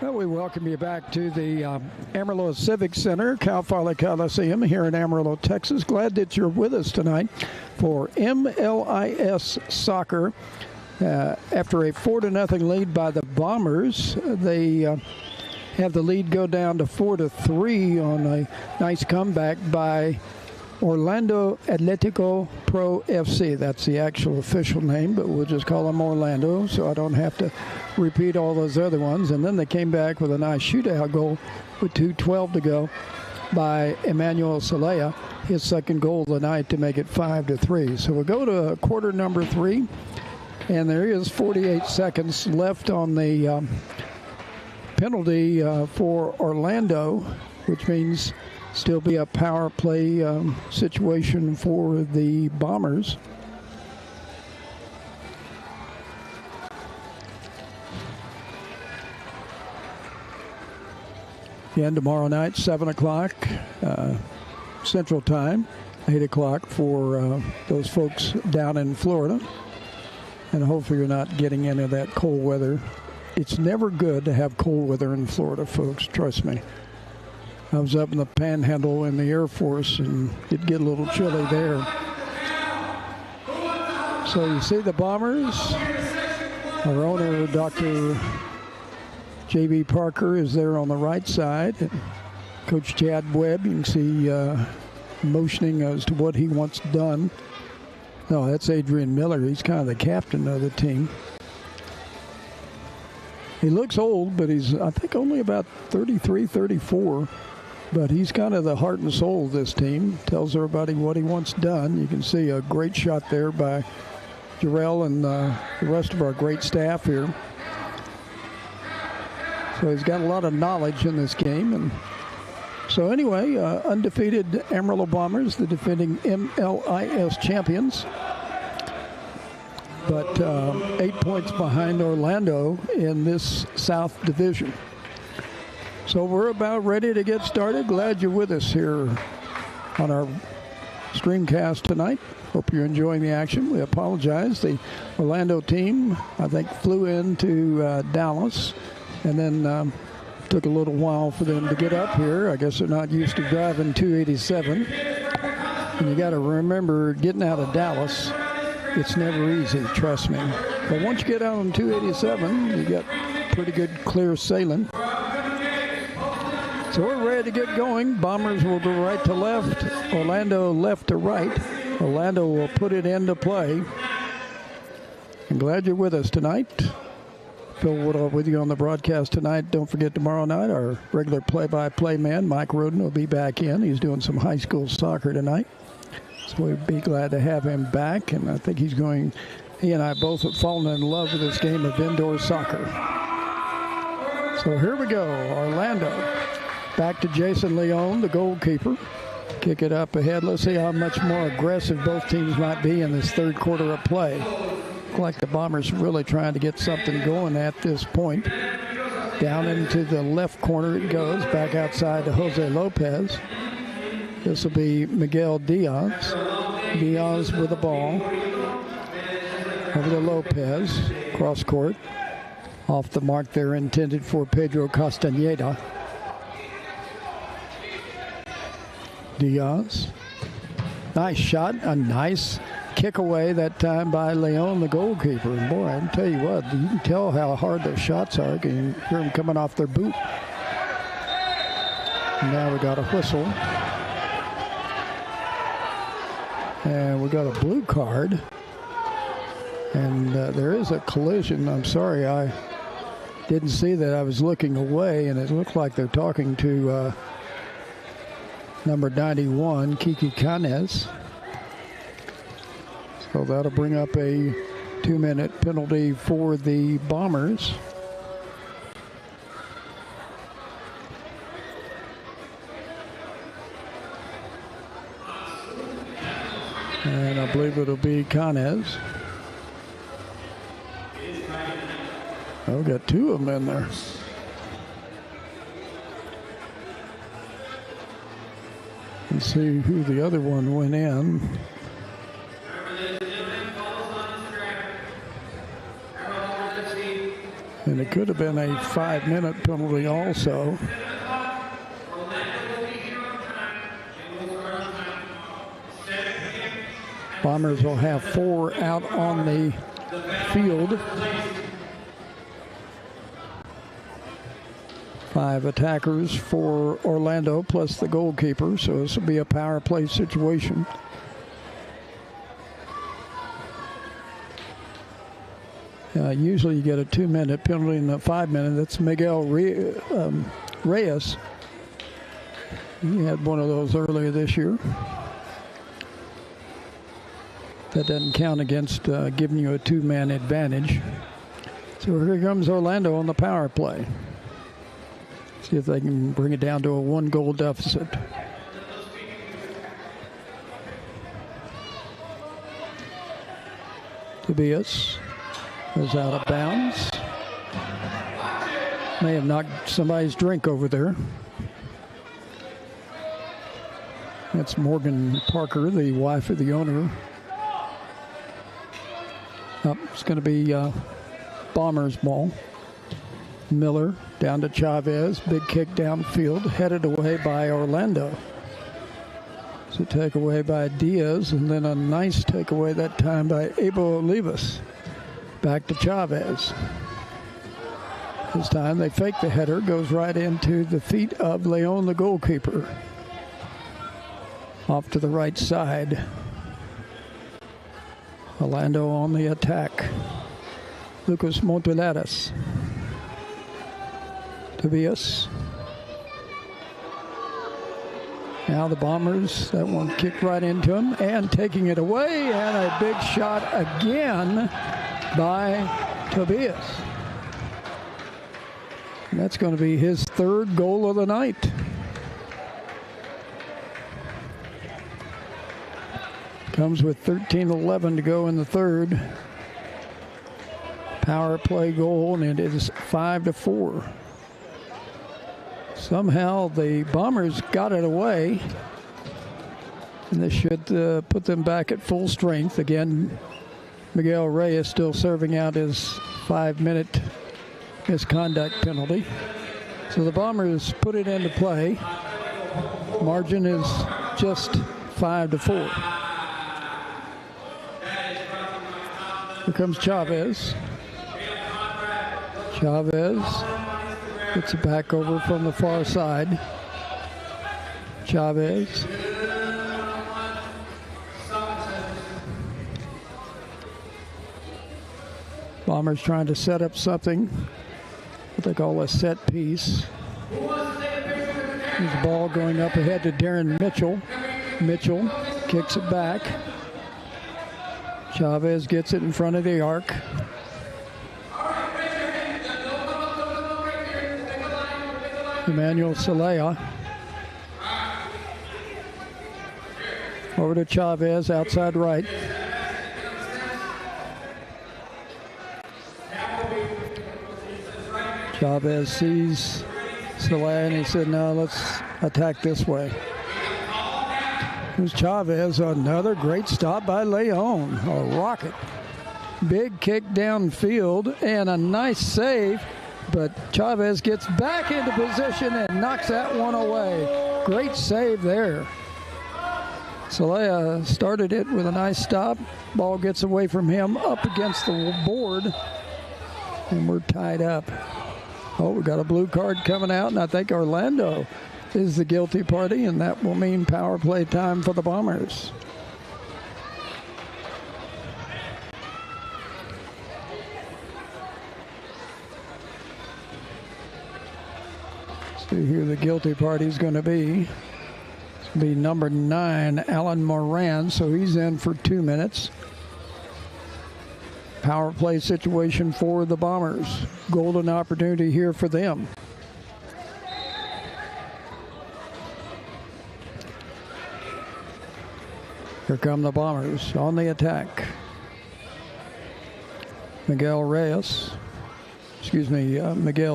A: Well, we welcome you back to the Amarillo Civic Center, Cal Farley Coliseum here in Amarillo, Texas. Glad that you're with us tonight for MLIS soccer. After a 4-0 lead by the Bombers, they have the lead go down to 4-3 on a nice comeback by Orlando Atlético Pro FC. That's the actual official name, but we'll just call them Orlando so I don't have to repeat all those other ones. And then they came back with a nice shootout goal with 2:12 to go by Emmanuel Salea, his second goal of the night to make it 5-3. So we'll go to quarter number 3, and there is 48 seconds left on the penalty for Orlando, which means still be a power play situation for the Bombers. Again, tomorrow night, 7 o'clock Central Time, 8 o'clock for those folks down in Florida. And hopefully you're not getting into that cold weather. It's never good to have cold weather in Florida, folks, trust me. I was up in the Panhandle in the Air Force, and it'd get a little chilly there. So you see the Bombers. Our owner, Dr. J.B. Parker, is there on the right side. And Coach Chad Webb, you can see motioning as to what he wants done. No, that's Adrian Miller. He's kind of the captain of the team. He looks old, but he's, I think, only about 33, 34. But he's kind of the heart and soul of this team. Tells everybody what he wants done. You can see a great shot there by Jarrell and the rest of our great staff here. So he's got a lot of knowledge in this game. And so anyway, undefeated Amarillo Bombers, the defending MLIS champions. But 8 points behind Orlando in this South Division. So we're about ready to get started. Glad you're with us here on our streamcast tonight. Hope you're enjoying the action. We apologize. The Orlando team, I think, flew into Dallas, and then took a little while for them to get up here. I guess they're not used to driving 287. And you got to remember, getting out of Dallas, it's never easy, trust me. But once you get out on 287, you got pretty good clear sailing. So we're ready to get going. Bombers will go right to left. Orlando left to right. Orlando will put it into play. I'm glad you're with us tonight Phil Woodall with you on the broadcast tonight. Don't forget, tomorrow night, our regular play-by-play man, Mike Roden, will be back in. He's doing some high school soccer tonight. So we'd be glad to have him back. And I think he and I both have fallen in love with this game of indoor soccer. So here we go. Orlando back to Jason Leon, the goalkeeper. Kick it up ahead. Let's see how much more aggressive both teams might be in this third quarter of play. Look like the Bombers really trying to get something going at this point. Down into the left corner it goes, back outside to Jose Lopez. This will be Miguel Diaz. Diaz with the ball. Over to Lopez, cross court. Off the mark there, intended for Pedro Castañeda. Diaz. Nice shot, a nice kick away that time by Leon, the goalkeeper. And boy, I can tell you what, you can tell how hard those shots are. You can hear them coming off their boot. And now we got a whistle. And we got a blue card. And there is a collision. I'm sorry, I didn't see that. I was looking away, and it looked like they're talking to number 91, Kiki Canes. So that'll bring up a 2-minute penalty for the Bombers. And I believe it'll be Canes. Oh, got two of them in there. Let's see who the other one went in. And it could have been a 5-minute penalty also. Bombers will have 4 out on the field. 5 attackers for Orlando plus the goalkeeper, so this will be a power play situation. Usually you get a 2-minute penalty and a 5-minute. That's Miguel Reyes. He had one of those earlier this year. That doesn't count against giving you a 2-man advantage. So here comes Orlando on the power play. See if they can bring it down to a 1-goal deficit. Tobias was out of bounds. May have knocked somebody's drink over there. That's Morgan Parker, the wife of the owner. It's going to be Bombers ball. Miller down to Chavez. Big kick downfield, headed away by Orlando. It's a takeaway by Diaz, and then a nice takeaway that time by Abo Olivas. Back to Chavez. This time they fake the header, goes right into the feet of Leon, the goalkeeper. Off to the right side. Orlando on the attack. Lucas Montelares. Tobias. Now the Bombers, that one kicked right into him and taking it away, and a big shot again by Tobias. And that's going to be his 3rd goal of the night. Comes with 13:11 to go in the 3rd. Power play goal, and it is 5-4. Somehow the Bombers got it away, and this should put them back at full strength. Again, Miguel Reyes still serving out his 5-minute misconduct penalty. So the Bombers put it into play. Margin is just 5-4. Here comes Chavez. Chavez gets it back over from the far side. Chavez. Bombers trying to set up something, what they call a set piece. There's the ball going up ahead to Darren Mitchell. Mitchell kicks it back. Chavez gets it in front of the arc. Emmanuel Celaya. Over to Chavez, outside right. Chavez sees Celaya and he said, no, let's attack this way. Here's Chavez, another great stop by Leon, a rocket. Big kick downfield and a nice save, but Chavez gets back into position and knocks that one away. Great save there. Celaya started it with a nice stop. Ball gets away from him, up against the board, and we're tied up. Oh, we got a blue card coming out, and I think Orlando is the guilty party, and that will mean power play time for the Bombers. See who the guilty party is going to be. It's going to be number 9, Alan Moran, so he's in for 2 minutes. Power play situation for the Bombers. Golden opportunity here for them. Here come the Bombers on the attack. Miguel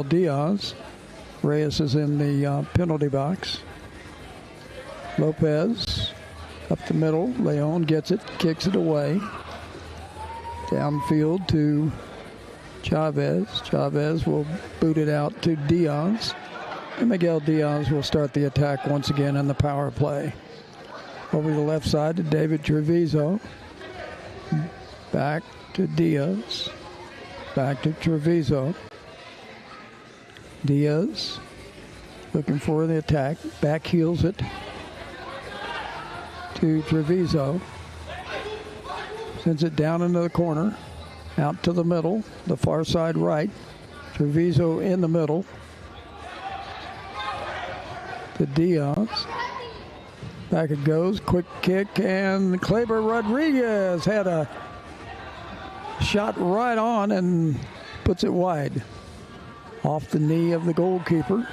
A: Diaz. Reyes is in the penalty box. Lopez up the middle. Leon gets it, kicks it away. Downfield to Chavez. Chavez will boot it out to Diaz. And Miguel Diaz will start the attack once again in the power play. Over the left side to David Treviso. Back to Diaz. Back to Treviso. Diaz looking for the attack. Back heels it to Treviso. Sends it down into the corner. Out to the middle. The far side right. Treviso in the middle. To Diaz. Back it goes. Quick kick. And Kleber Rodriguez had a shot right on and puts it wide. Off the knee of the goalkeeper.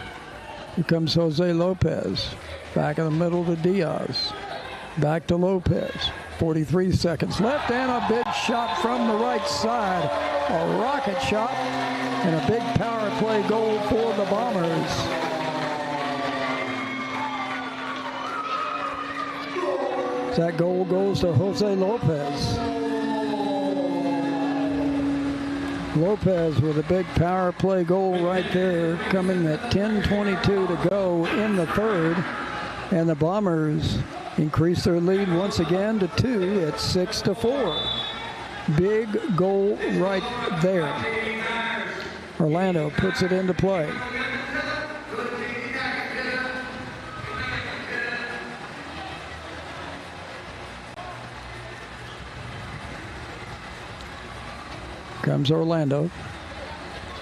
A: Here comes Jose Lopez. Back in the middle to Diaz. Back to Lopez. 43 seconds left and a big shot from the right side. A rocket shot and a big power play goal for the Bombers. That goal goes to Jose Lopez. Lopez with a big power play goal right there, coming at 10:22 to go in the third. And the Bombers increase their lead once again to 2 at 6-4. Big goal right there. Orlando puts it into play. Comes Orlando.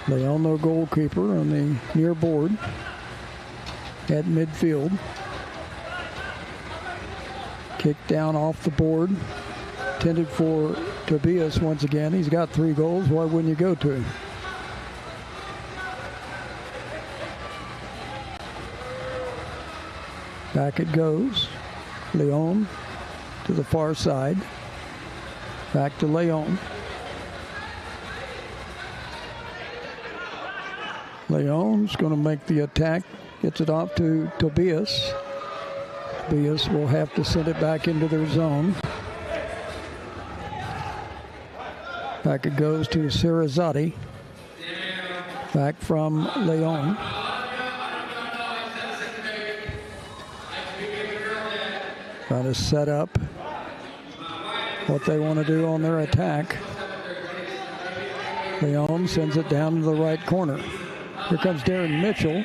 A: Leon, their goalkeeper, on the near board at midfield. Kick down off the board. Intended for Tobias once again. He's got 3 goals. Why wouldn't you go to him? Back it goes. Leon to the far side. Back to Leon. Leon's going to make the attack. Gets it off to Tobias. Tobias will have to send it back into their zone. Back it goes to Sirazati. Back from Leon. Trying to set up what they want to do on their attack. Leon sends it down to the right corner. Here comes Darren Mitchell.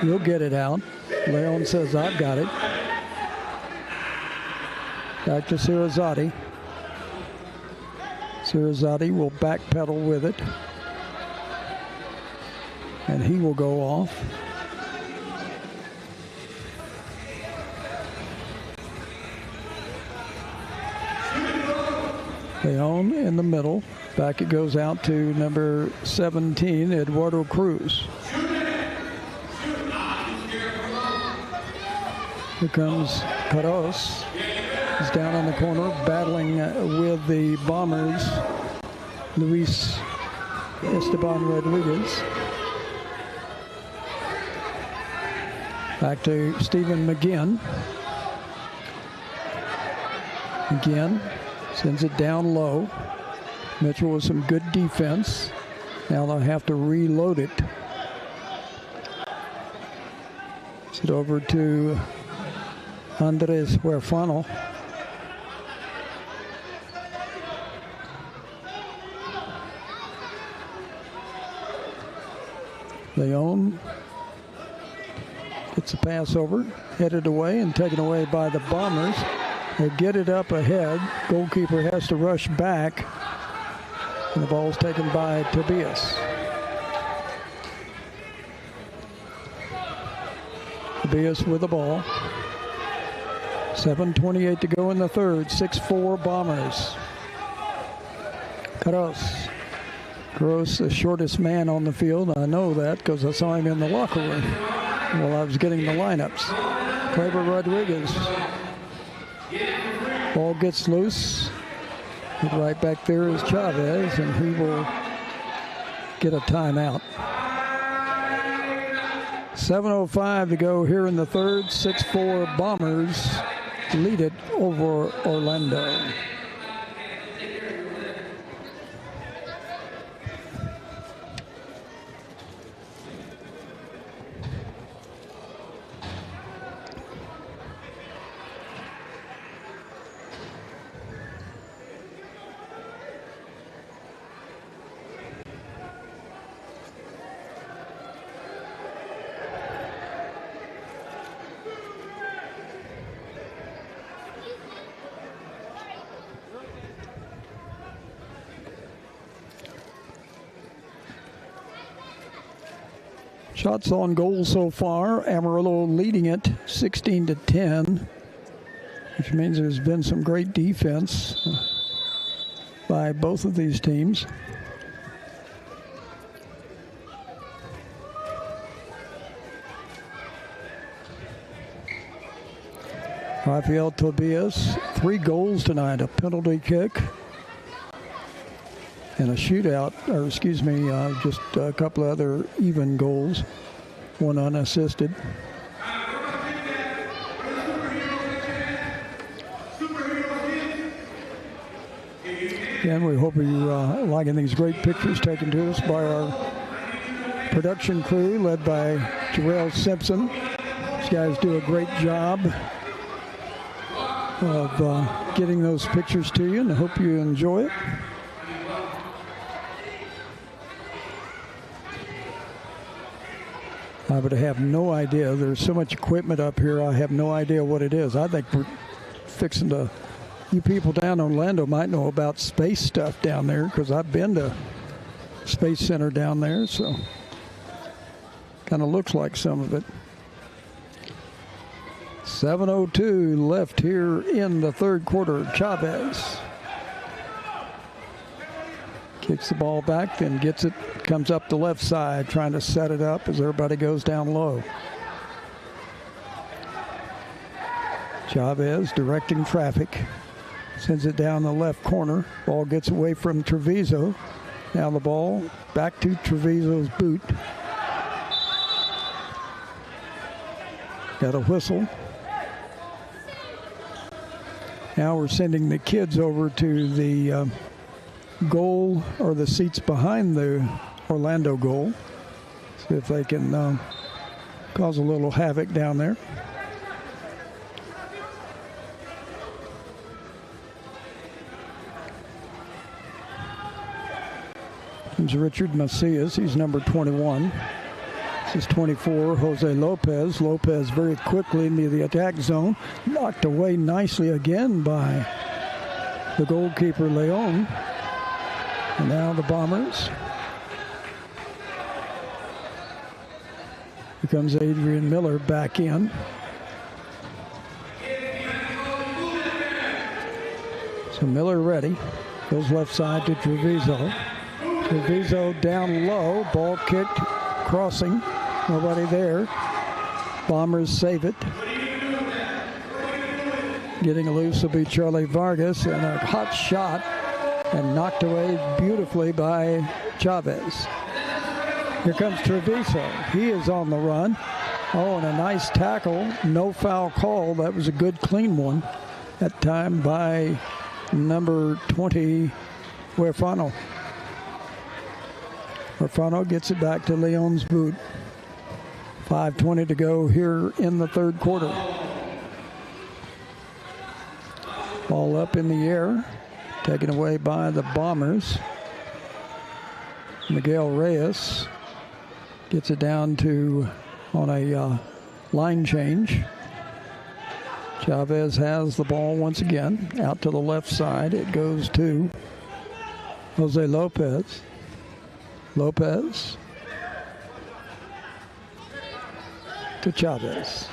A: He'll get it out. Leon says, I've got it. Back to Sirazati. Cirizati will backpedal with it. And he will go off. Leon in the middle. Back it goes out to number 17, Eduardo Cruz. Here comes Carros. He's down on the corner battling with the Bombers, Luis Esteban Rodriguez. Back to Stephen McGinn. Again, sends it down low. Mitchell with some good defense. Now they'll have to reload it. It's it over to Andres Huerfano. Leon gets a pass over, headed away and taken away by the Bombers. They get it up ahead. Goalkeeper has to rush back. And the ball's taken by Tobias. Tobias with the ball. 7:28 to go in the third. 6-4 Bombers. Carros. Gross, the shortest man on the field. I know that because I saw him in the locker room while I was getting the lineups. Kleber Rodriguez. Ball gets loose. And right back there is Chavez, and he will get a timeout. 7:05 to go here in the third. 6-4 Bombers lead it over Orlando. Shots on goal so far. Amarillo leading it 16-10, which means there's been some great defense by both of these teams. Rafael Tobias, 3 goals tonight, a penalty kick and a shootout, or excuse me, just a couple of other even goals, 1 unassisted. Again, we hope you're liking these great pictures taken to us by our production crew led by Jarrell Simpson. These guys do a great job of getting those pictures to you, and I hope you enjoy it. I would have no idea. There's so much equipment up here, I have no idea what it is. I think we're fixing to, you people down in Orlando might know about space stuff down there, because I've been to Space Center down there, so kind of looks like some of it. 7:02 left here in the third quarter. Chavez kicks the ball back, then gets it, comes up the left side, trying to set it up as everybody goes down low. Chavez directing traffic, sends it down the left corner. Ball gets away from Treviso. Now the ball back to Treviso's boot. Got a whistle. Now we're sending the kids over to the goal, or the seats behind the Orlando goal. See if they can cause a little havoc down there. Here's Richard Macias. He's number 21. This is 24, Jose Lopez. Lopez very quickly into the attack zone. Knocked away nicely again by the goalkeeper, Leon. And now the Bombers. Here comes Adrian Miller back in. So Miller ready. Goes left side to Treviso. Treviso down low. Ball kicked. Crossing. Nobody there. Bombers save it. Getting loose will be Charlie Vargas, and a hot shot and knocked away beautifully by Chavez. Here comes Treviso. He is on the run. Oh, and a nice tackle. No foul call. That was a good clean one that time by number 20, Huerfano. Huerfano gets it back to Leon's boot. 5:20 to go here in the third quarter. Ball up in the air, taken away by the Bombers. Miguel Reyes gets it down to on a line change. Chavez has the ball once again out to the left side. It goes to Jose Lopez. Lopez to Chavez.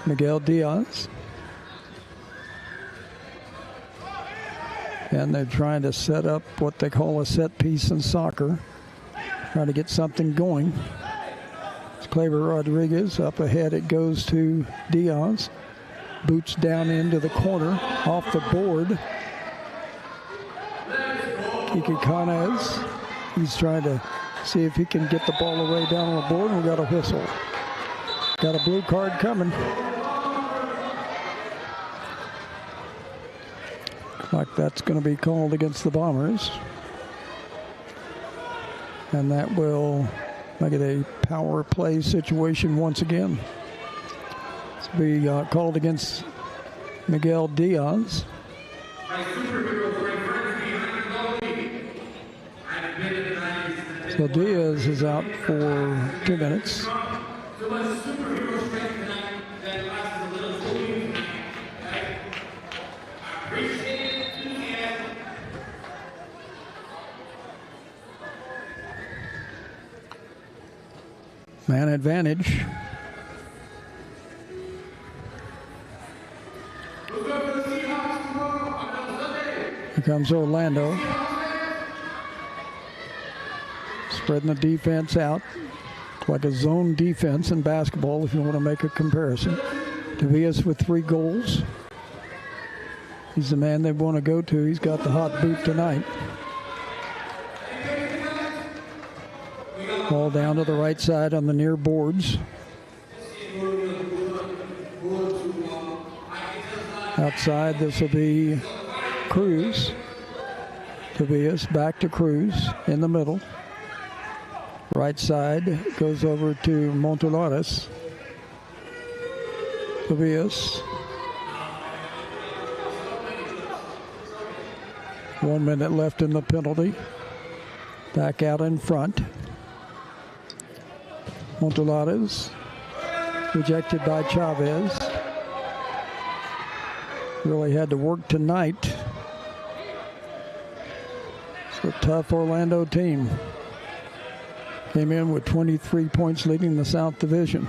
A: Miguel Diaz. And they're trying to set up what they call a set piece in soccer. Trying to get something going. It's Claver Rodriguez. Up ahead it goes to Diaz. Boots down into the corner. Off the board. Kiki Canez. He's trying to see if he can get the ball away down on the board. We got a whistle. Got a blue card coming. Like that's going to be called against the Bombers. And that will make it a power play situation once again. This will be called against Miguel Diaz. So Diaz is out for 2 minutes. Man advantage. Here comes Orlando. Spreading the defense out. Like a zone defense in basketball, if you want to make a comparison. Tobias with 3 goals. He's the man they want to go to. He's got the hot boot tonight. Ball down to the right side on the near boards. Outside, this will be Cruz. Tobias back to Cruz in the middle. Right side goes over to Montelares. Tobias. 1 minute left in the penalty. Back out in front. Montelares, rejected by Chavez. Really had to work tonight. It's a tough Orlando team. Came in with 23 points leading the South Division.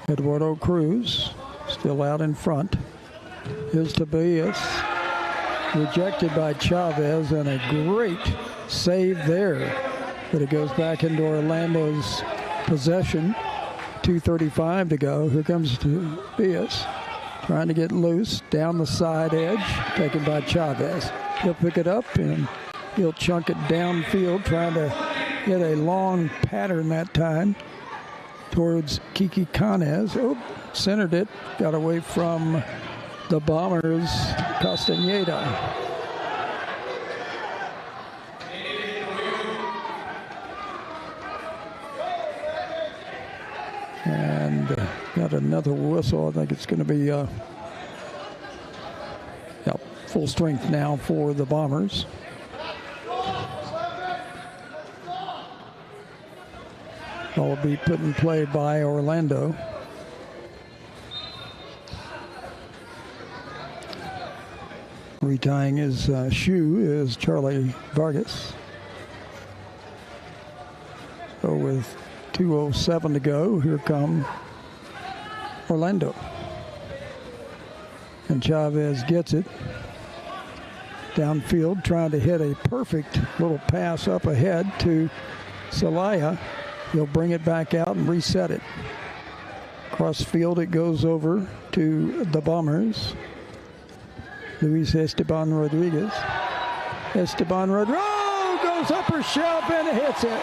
A: Eduardo Cruz still out in front. Here's Tobias. Rejected by Chavez, and a great save there. But it goes back into Orlando's possession. 2:35 to go. Here comes Tobias. Trying to get loose down the side edge. Taken by Chavez. He'll pick it up and he'll chunk it downfield. Trying to get a long pattern that time towards Kiki Canez. Oh, centered it. Got away from the Bombers, Castaneda. And got another whistle. I think it's going to be full strength now for the Bombers. Ball will be put in play by Orlando. Retying his shoe is Charlie Vargas. So with 2:07 to go, here come Orlando. And Chavez gets it. Downfield, trying to hit a perfect little pass up ahead to Celaya. He'll bring it back out and reset it. Cross field, it goes over to the Bombers. Luis Esteban Rodriguez. Esteban Rodriguez goes upper shelf and hits it.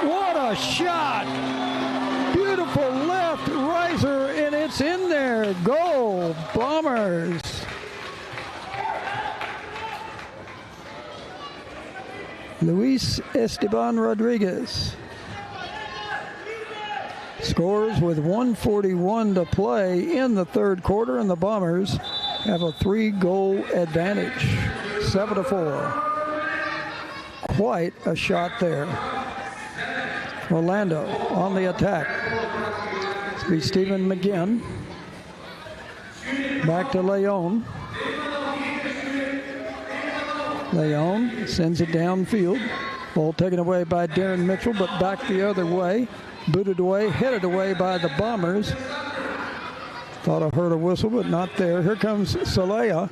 A: What a shot! Beautiful left riser, and it's in there. Goal, Bombers. Luis Esteban Rodriguez scores with 1:41 to play in the third quarter, and the Bombers have a 3-goal advantage, 7-4. Quite a shot there. Orlando on the attack. It's be Stephen McGinn. Back to Leon. Leon sends it downfield. Ball taken away by Darren Mitchell, but back the other way. Booted away, headed away by the Bombers. Thought I heard a whistle, but not there. Here comes Celaya.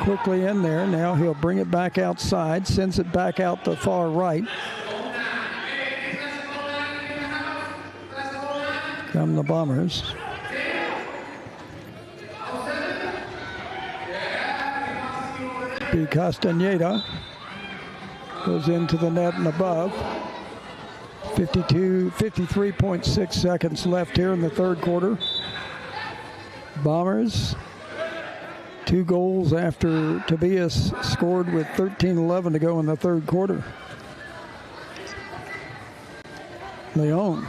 A: Quickly in there. Now he'll bring it back outside, sends it back out the far right. Come the Bombers. B. Castaneda goes into the net and above. 53.6 seconds left here in the third quarter. Bombers, 2 goals after Tobias scored with 13:11 to go in the third quarter. Leon.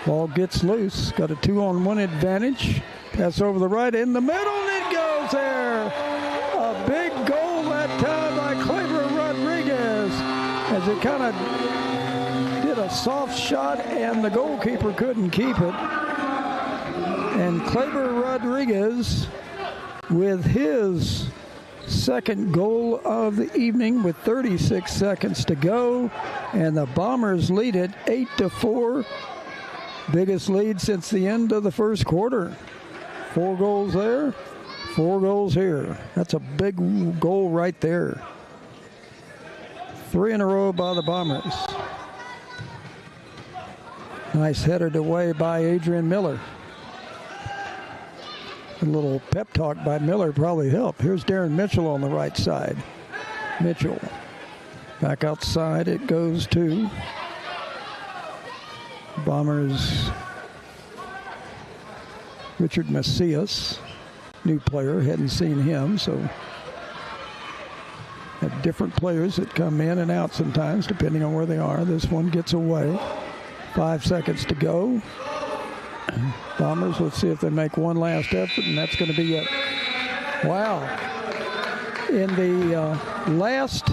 A: Ball gets loose. Got a 2-on-1 advantage. Pass over the right in the middle. It goes there. A big goal that time by Claver Rodriguez as it kind of did a soft shot and the goalkeeper couldn't keep it. And Claver Rodriguez with his second goal of the evening with 36 seconds to go. And the Bombers lead it 8-4. Biggest lead since the end of the first quarter. 4 goals there, 4 goals here. That's a big goal right there. 3 in a row by the Bombers. Nice headed away by Adrian Miller. A little pep talk by Miller probably helped. Here's Darren Mitchell on the right side. Mitchell. Back outside it goes to Bombers. Richard Macias, new player, hadn't seen him, so have different players that come in and out sometimes depending on where they are. This one gets away. 5 seconds to go. Bombers, let's see if they make one last effort, and that's going to be it. Wow. In the last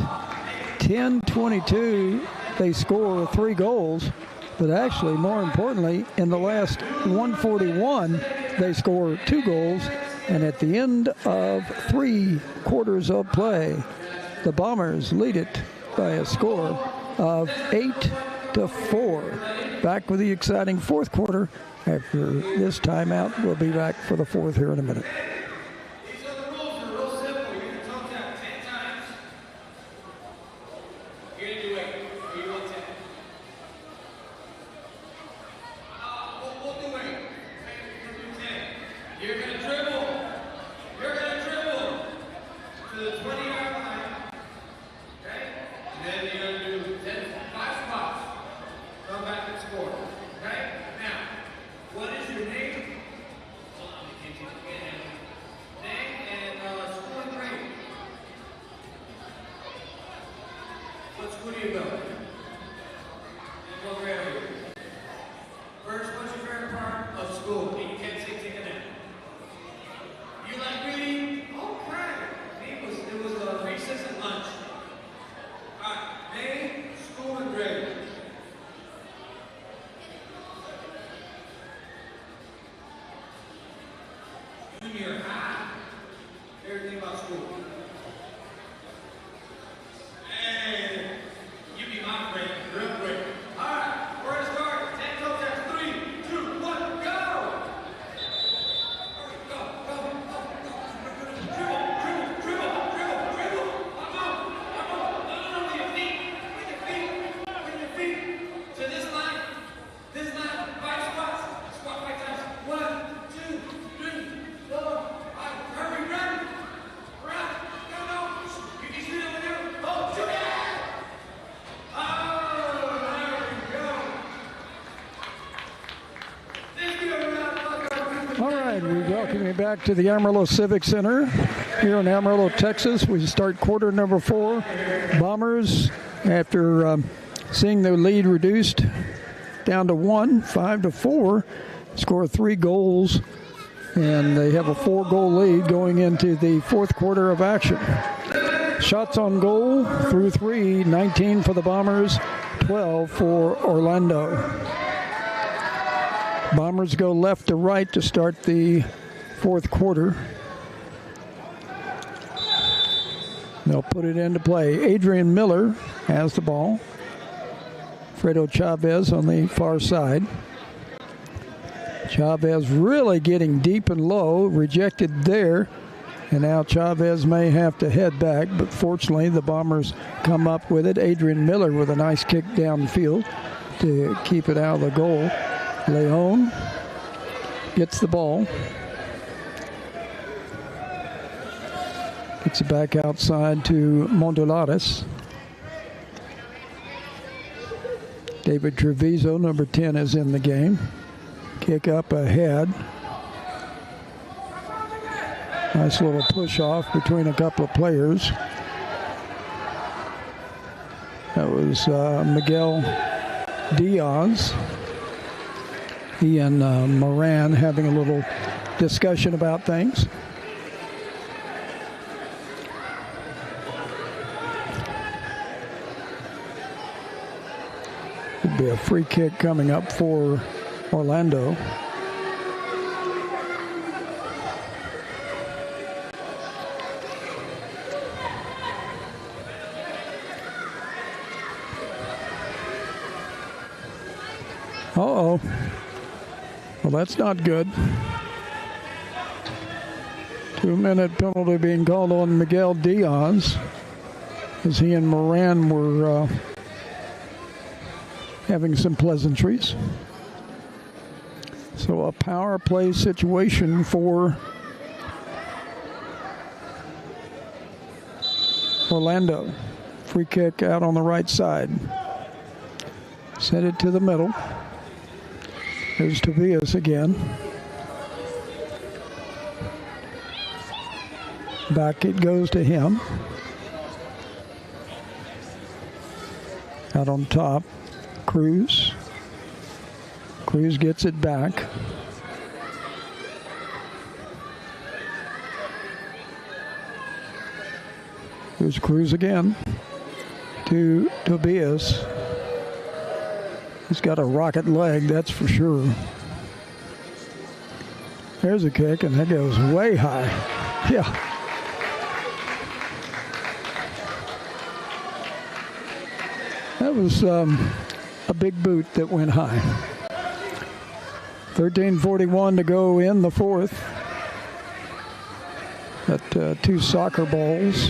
A: 10-22, they score 3 goals. But actually, more importantly, in the last 141, they score 2 goals. And at the end of 3 quarters of play, the Bombers lead it by a score of 8-4. Back with the exciting fourth quarter. After this timeout, we'll be back for the fourth here in a minute.
C: These are the rules. They're real simple. You're going to talk that 10 times. You're going to do it. You want 10. We'll do it. We'll do 10. You're going to dribble. You're going to dribble to the 20-yard line. Okay? And then you're going to do 5 spots. Come back and score. Okay? Now, what is your name? Name and school and grade. What school do you go? And what grade are you? First, what's your favorite part of school? And you can't say take a nap. You like reading? Okay. It was recess and lunch. Alright, name, school and grade.
A: And we welcome you back to the Amarillo Civic Center here in Amarillo, Texas. We start quarter number 4. Bombers, after seeing their lead reduced down to 1, 5-4, score 3 goals, and they have a 4-goal lead going into the 4th quarter of action. Shots on goal through 3, 19 for the Bombers, 12 for Orlando. Bombers go left to right to start the 4th quarter. They'll put it into play. Adrian Miller has the ball. Fredo Chavez on the far side. Chavez really getting deep and low, rejected there. And now Chavez may have to head back, but fortunately the Bombers come up with it. Adrian Miller with a nice kick downfield to keep it out of the goal. Leon gets the ball. Gets it back outside to Montelares. David Treviso, number 10, is in the game. Kick up ahead. Nice little push off between a couple of players. That was Miguel Diaz. He and Moran having a little discussion about things. Could be a free kick coming up for Orlando. Uh-oh. Well, that's not good. 2-minute penalty being called on Miguel Diaz as he and Moran were having some pleasantries. So a power play situation for Orlando. Free kick out on the right side. Set it to the middle. There's Tobias again. Back it goes to him. Out on top, Cruz. Cruz gets it back. Here's Cruz again to Tobias. He's got a rocket leg, that's for sure. There's a kick, and that goes way high. Yeah. That was a big boot that went high. 13:41 to go in the 4th. Got 2 soccer balls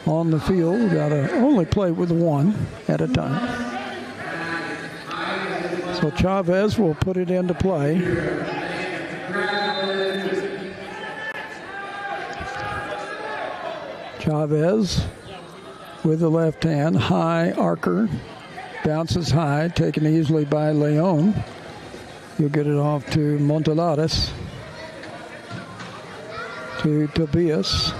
A: on the field. Got to only play with 1 at a time. So Chavez will put it into play. Chavez with the left hand, high arcer, bounces high, taken easily by Leon. He'll get it off to Montelares, to Tobias.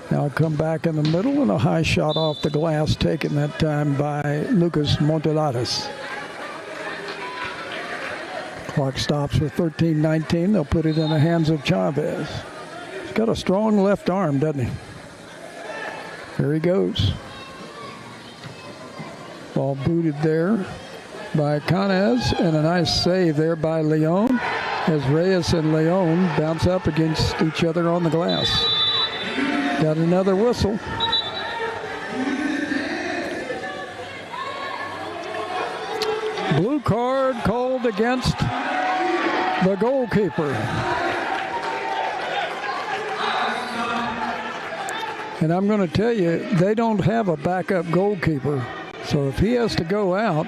A: Now come back in the middle, and a high shot off the glass taken that time by Lucas Montelares. Clock stops with 13:19. They'll put it in the hands of Chavez. He's got a strong left arm, doesn't he? There he goes. Ball booted there by Canez, and a nice save there by Leon as Reyes and Leon bounce up against each other on the glass. Got another whistle. Blue card called against the goalkeeper. And I'm going to tell you, they don't have a backup goalkeeper. So if he has to go out,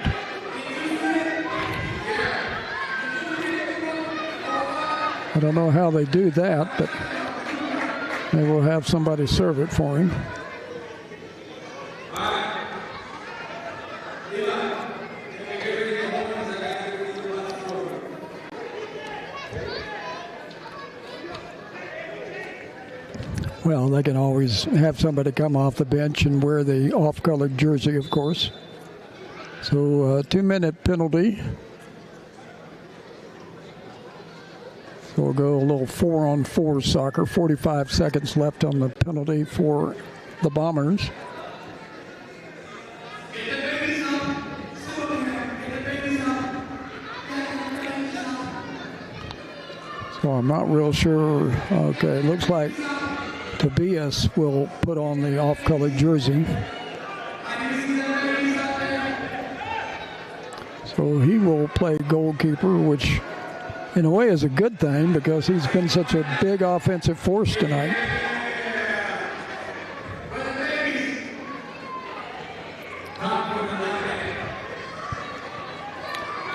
A: I don't know how they do that, but they will have somebody serve it for him. Well, they can always have somebody come off the bench and wear the off-colored jersey, of course. So a 2-minute penalty. So we'll go a little 4-on-4 soccer. 45 seconds left on the penalty for the Bombers. So I'm not real sure. Okay, looks like Tobias will put on the off-colored jersey. So he will play goalkeeper, which in a way is a good thing because he's been such a big offensive force tonight.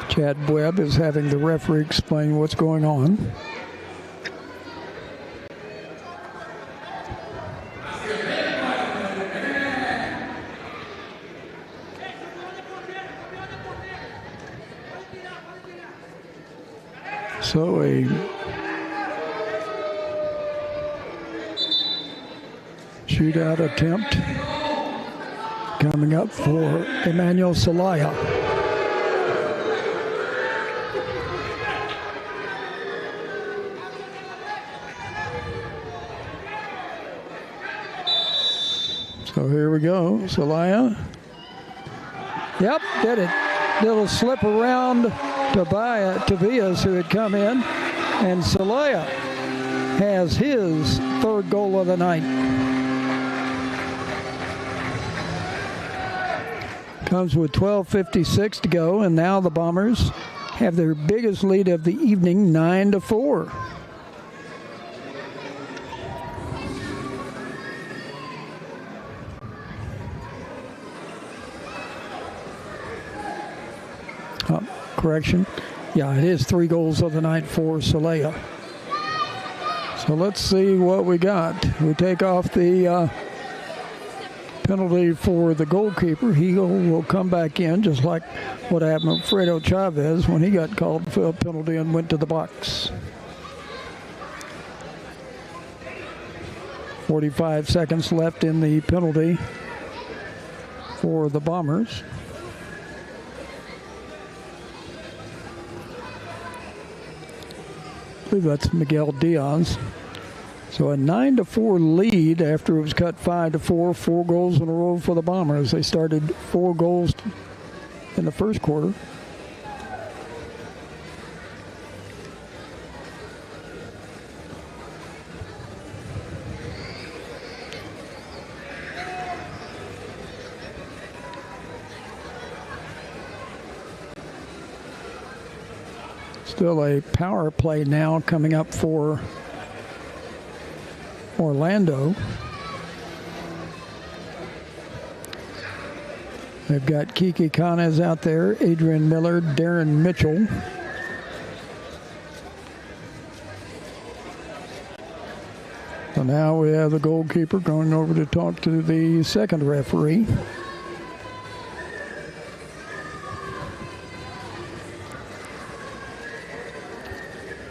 A: Chad Webb is having the referee explain what's going on. So a shootout attempt coming up for Emmanuel Celaya. So here we go, Celaya. Yep, did it. Little slip around Tobias, who had come in, and Celaya has his third goal of the night. Comes with 12:56 to go, and now the Bombers have their biggest lead of the evening, 9-4. Correction. Yeah, it is 3 goals of the night for Celaya. So let's see what we got. We take off the penalty for the goalkeeper. He will come back in, just like what happened with Fredo Chavez when he got called for a penalty and went to the box. 45 seconds left in the penalty for the Bombers. I believe that's Miguel Diaz. So a 9-4 lead after it was cut 5-4, 4 goals in a row for the Bombers. They started 4 goals in the first quarter. Still a power play now coming up for Orlando. They've got Kiki Canez out there, Adrian Miller, Darren Mitchell. So now we have the goalkeeper going over to talk to the second referee.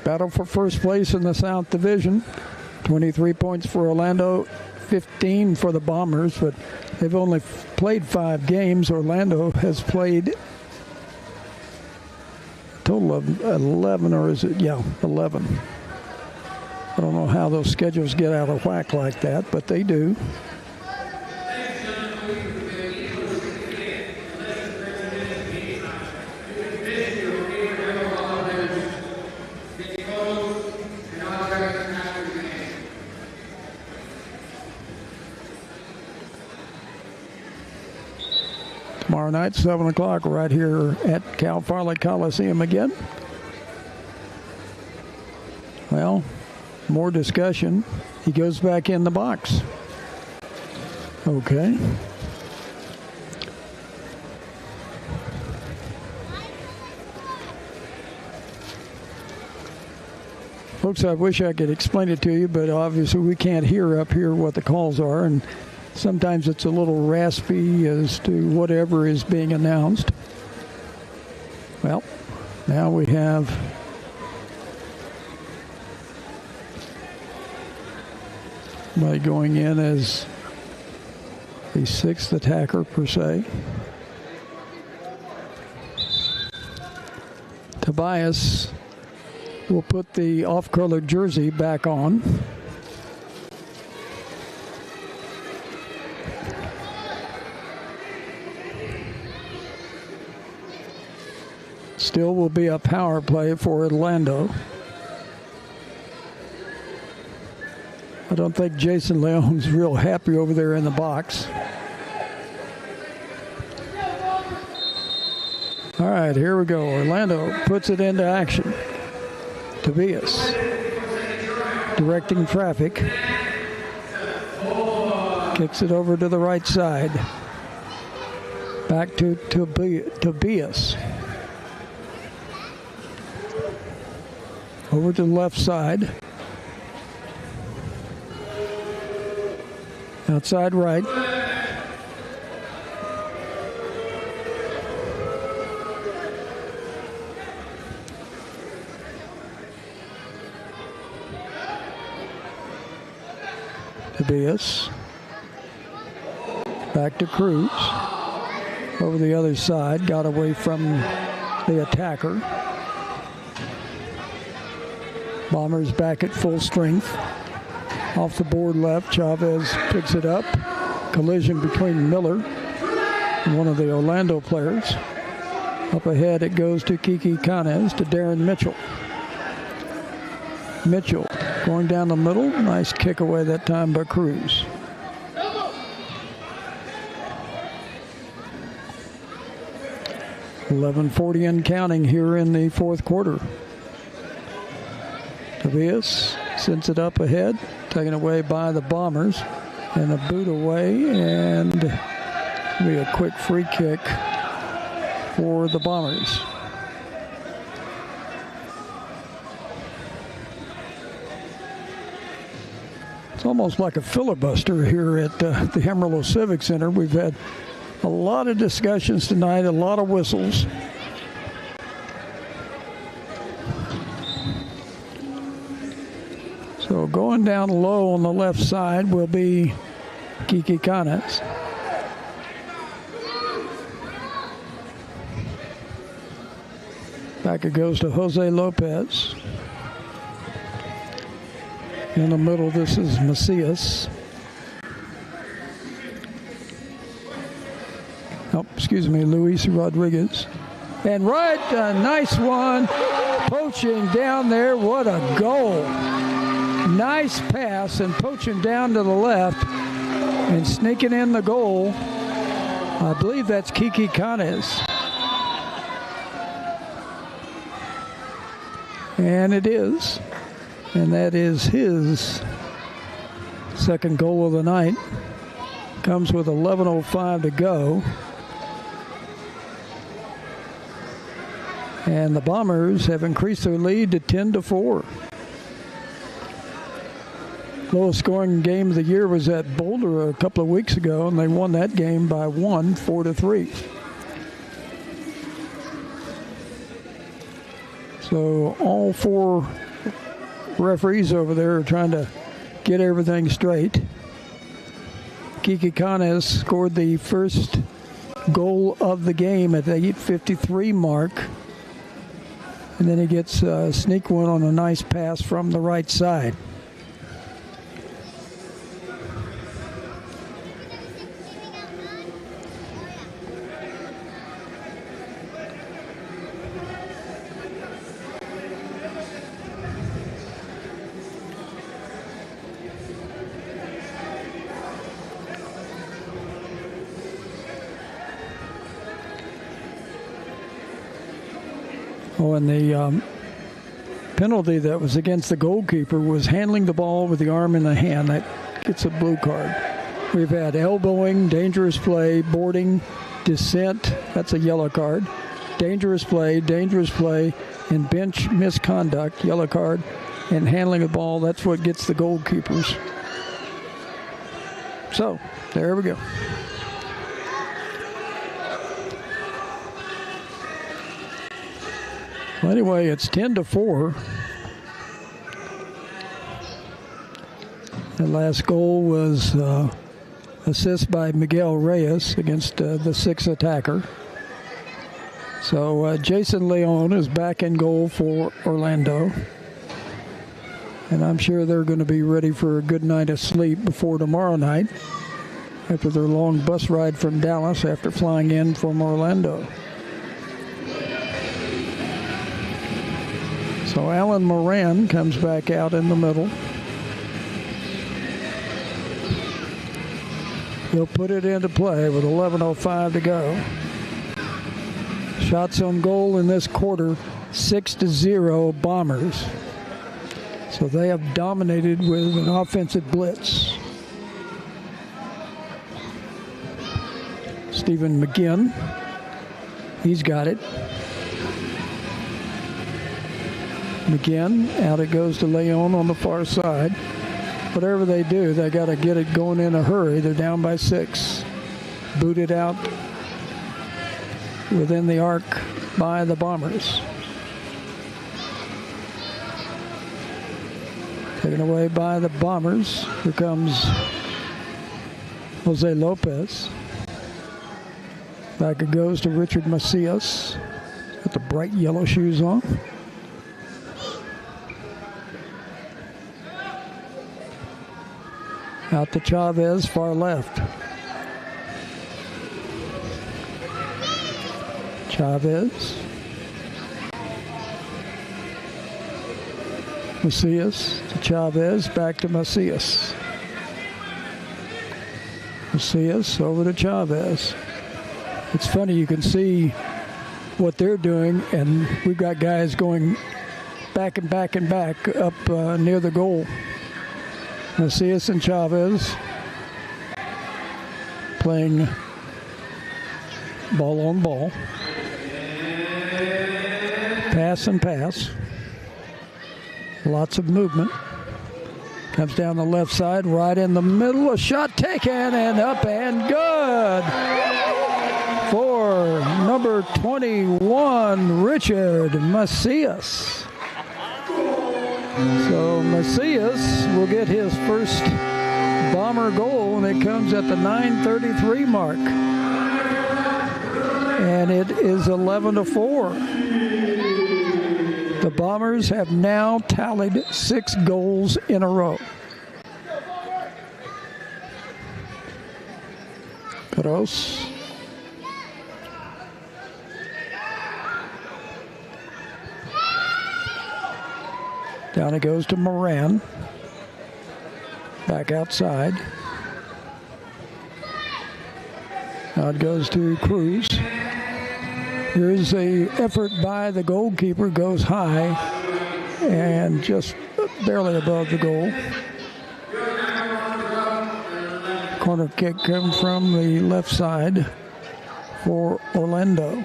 A: Battle for first place in the South Division. 23 points for Orlando, 15 for the Bombers, but they've only played 5 games. Orlando has played a total of 11, or is it? Yeah, 11. I don't know how those schedules get out of whack like that, but they do. Tomorrow night, 7 o'clock, right here at Cal Farley Coliseum again. Well, more discussion. He goes back in the box. Okay. Folks, I wish I could explain it to you, but obviously we can't hear up here what the calls are, and sometimes it's a little raspy as to whatever is being announced. Well, now we have by going in as the sixth attacker per se. Tobias will put the off-colored jersey back on. Still will be a power play for Orlando. I don't think Jason Leon's real happy over there in the box. All right, here we go. Orlando puts it into action. Tobias directing traffic. Kicks it over to the right side. Back to Tobias. Over to the left side. Outside right. Tobias. Back to Cruz. Over the other side. Got away from the attacker. Bombers back at full strength. Off the board left, Chavez picks it up. Collision between Miller and one of the Orlando players. Up ahead it goes to Kiki Canez, to Darren Mitchell. Mitchell going down the middle. Nice kick away that time by Cruz. .11:40 and counting here in the fourth quarter. Tobias sends it up ahead, taken away by the Bombers, and a boot away, and be a quick free kick for the Bombers. It's almost like a filibuster here at the Amarillo Civic Center. We've had a lot of discussions tonight, a lot of whistles. So going down low on the left side will be Kiki Canez. Back it goes to Jose Lopez. In the middle, this is Macias. Oh, excuse me, Luis Rodriguez. And right, a nice one. Poaching down there, what a goal. Nice pass and poaching down to the left and sneaking in the goal. I believe that's Kiki Canez. And it is. And that is his second goal of the night. Comes with 11:05 to go. And the Bombers have increased their lead to 10-4. Lowest scoring game of the year was at Boulder a couple of weeks ago, and they won that game by 4-3. So all four referees over there are trying to get everything straight. Kiki Canez scored the first goal of the game at the 8:53 mark. And then he gets a sneak one on a nice pass from the right side. Oh, and the penalty that was against the goalkeeper was handling the ball with the arm in the hand. That gets a blue card. We've had elbowing, dangerous play, boarding, dissent. That's a yellow card. Dangerous play, and bench misconduct, yellow card. And handling the ball, that's what gets the goalkeepers. So, there we go. Well, anyway, it's 10-4. The last goal was assist by Miguel Reyes against the sixth attacker. So Jason Leon is back in goal for Orlando. And I'm sure they're going to be ready for a good night of sleep before tomorrow night after their long bus ride from Dallas after flying in from Orlando. So Alan Moran comes back out in the middle. He'll put it into play with 11:05 to go. Shots on goal in this quarter, 6-0 Bombers. So they have dominated with an offensive blitz. Stephen McGinn, he's got it. McGinn, out it goes to Leon on the far side. Whatever they do, they got to get it going in a hurry. They're down by 6. Booted out within the arc by the Bombers. Taken away by the Bombers. Here comes Jose Lopez. Back it goes to Richard Macias with the bright yellow shoes on. Out to Chavez, far left. Chavez. Macias to Chavez, back to Macias. Macias over to Chavez. It's funny, you can see what they're doing, and we've got guys going back and back and back up near the goal. Macias and Chavez playing ball on ball. Pass and pass. Lots of movement. Comes down the left side, right in the middle. A shot taken and up and good for number 21, Richard Macias. So Macias will get his first Bomber goal, and it comes at the 9:33 mark. And it is 11-4. The Bombers have now tallied 6 goals in a row. Gross. Down it goes to Moran. Back outside. Now it goes to Cruz. Here's the effort by the goalkeeper, goes high and just barely above the goal. Corner kick comes from the left side for Orlando.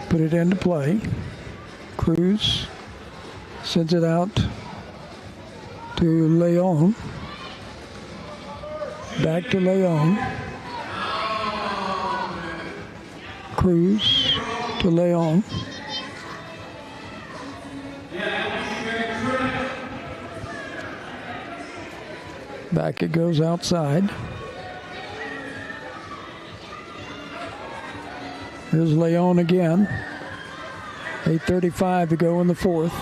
A: Put it into play. Cruz sends it out to Leon. Back to Leon. Cruz to Leon. Back it goes outside. Here's Leon again. 8:35 to go in the fourth.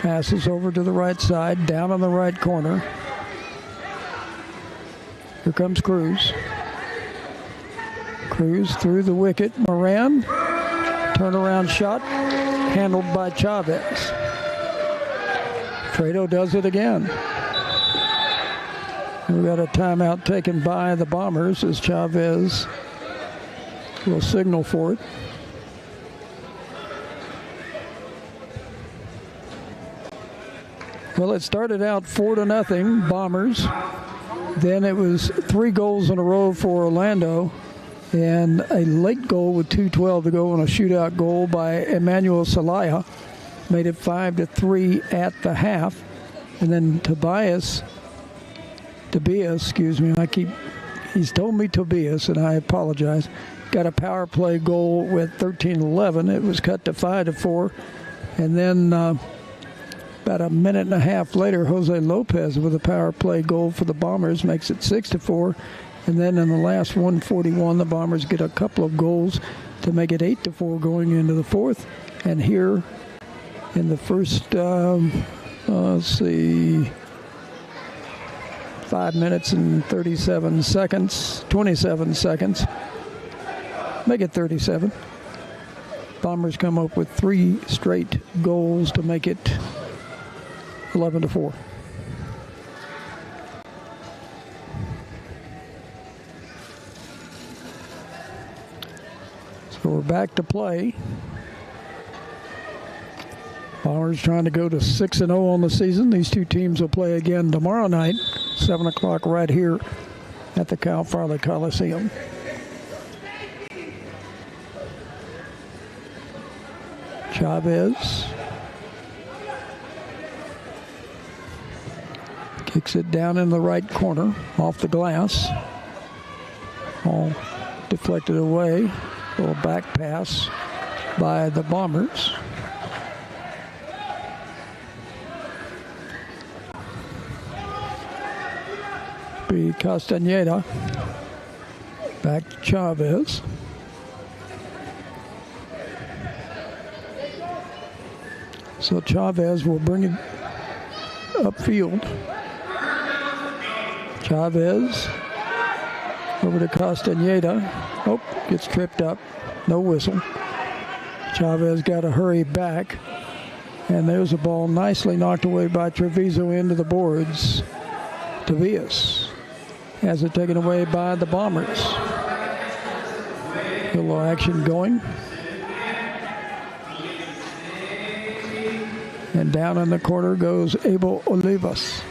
A: Passes over to the right side, down on the right corner. Here comes Cruz. Cruz through the wicket. Moran, turnaround shot, handled by Chavez. Fredo does it again. We've got a timeout taken by the Bombers as Chavez will signal for it. Well, it started out 4-0 Bombers. Then it was 3 goals in a row for Orlando, and a late goal with 2:12 to go on a shootout goal by Emmanuel Salaya made it 5-3 at the half. And then Tobias, he's told me Tobias, and I apologize, got a power play goal with 13-11. It was cut to 5-4 And then about a minute and a half later, Jose Lopez with a power play goal for the Bombers makes it 6-4. And then in the last 1:41, the Bombers get a couple of goals to make it 8-4 going into the fourth. And here in the first, let's see, 5 minutes and 27 seconds, 27 seconds, make it 37. Bombers come up with 3 straight goals to make it 11-4. So we're back to play. Bombers trying to go to 6-0 on the season. These two teams will play again tomorrow night, 7 o'clock right here at the Cal Farley Coliseum. Chavez kicks it down in the right corner, off the glass. All deflected away. A little back pass by the Bombers. Be Castaneda. Back to Chavez. So Chavez will bring it upfield. Chavez over to Castaneda. Oh, gets tripped up. No whistle. Chavez got to hurry back. And there's a ball nicely knocked away by Treviso into the boards. Tobias has it taken away by the Bombers. A little action going. And down in the corner goes Abel Olivas.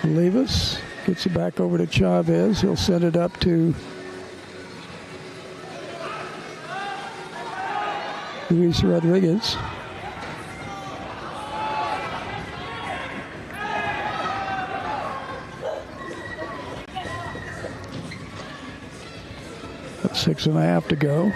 A: Olivas gets it back over to Chavez. He'll send it up to Luis Rodriguez. Got 6.5 to go.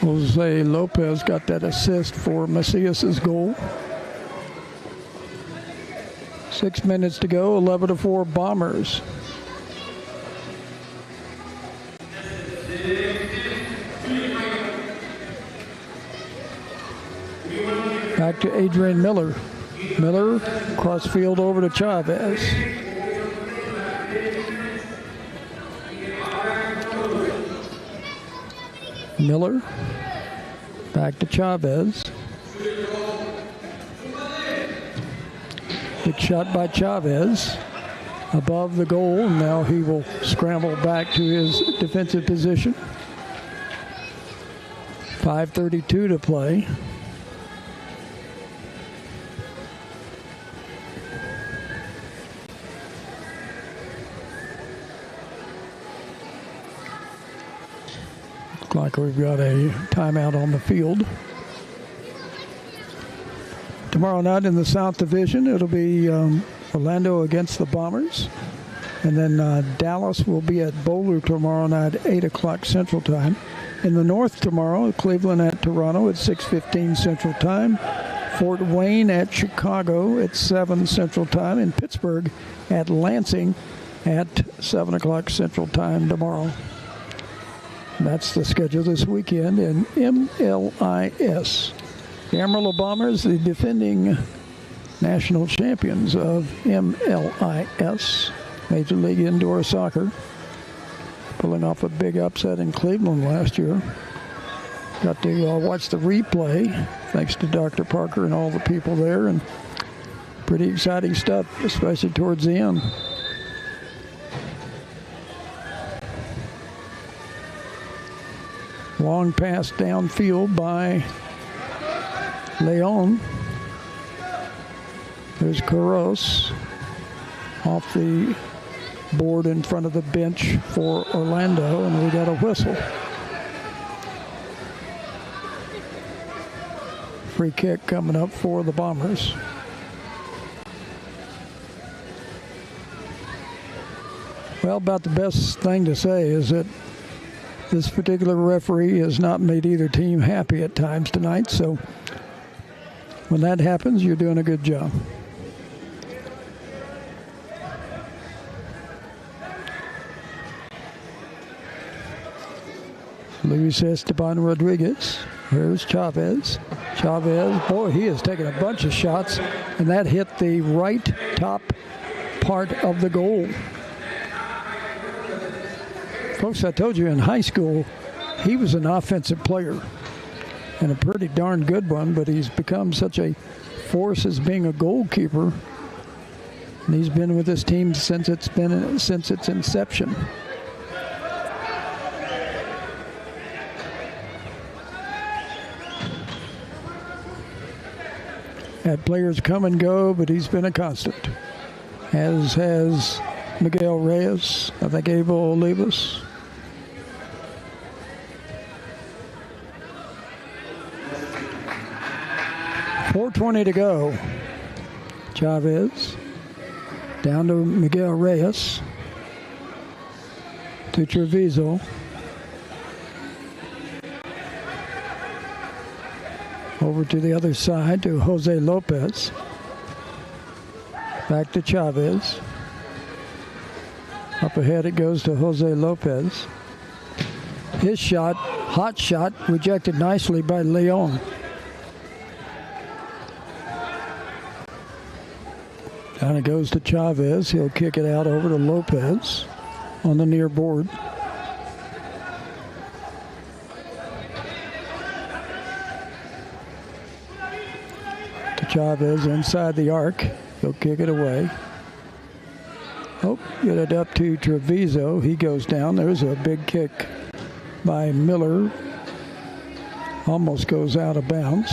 A: Jose Lopez got that assist for Macias's goal. 6 minutes to go, 11-4 Bombers. Back to Adrian Miller. Miller cross field over to Chavez. Miller back to Chavez. Big shot by Chavez above the goal. Now he will scramble back to his defensive position. 5:32 to play. Like we've got a timeout on the field. Tomorrow night in the South Division, it'll be Orlando against the Bombers. And then Dallas will be at Boulder tomorrow night at 8 o'clock Central Time. In the North tomorrow, Cleveland at Toronto at 6:15 Central Time. Fort Wayne at Chicago at 7 Central Time. And Pittsburgh at Lansing at 7 o'clock Central Time tomorrow. That's the schedule this weekend in MLIS. The Amarillo Bombers, the defending national champions of MLIS, Major League Indoor Soccer, pulling off a big upset in Cleveland last year. Got to watch the replay, thanks to Dr. Parker and all the people there, and pretty exciting stuff, especially towards the end. Long pass downfield by Leon. There's Caros off the board in front of the bench for Orlando, and we got a whistle. Free kick coming up for the Bombers. Well, about the best thing to say is that this particular referee has not made either team happy at times tonight, so when that happens, you're doing a good job. Luis Esteban Rodriguez. Here's Chavez. Chavez, boy, he has taken a bunch of shots, and that hit the right top part of the goal. Folks, I told you in high school, he was an offensive player and a pretty darn good one, but he's become such a force as being a goalkeeper. And he's been with this team since its inception. Had players come and go, but he's been a constant, as has Miguel Reyes, I think Abel Olivas. .420 to go. Chavez down to Miguel Reyes, to Treviso. Over to the other side to Jose Lopez. Back to Chavez. Up ahead it goes to Jose Lopez. His shot, hot shot, rejected nicely by Leon. Down it goes to Chavez. He'll kick it out over to Lopez on the near board. Chavez inside the arc. He'll kick it away. Oh, get it up to Treviso. He goes down. There's a big kick by Miller. Almost goes out of bounds.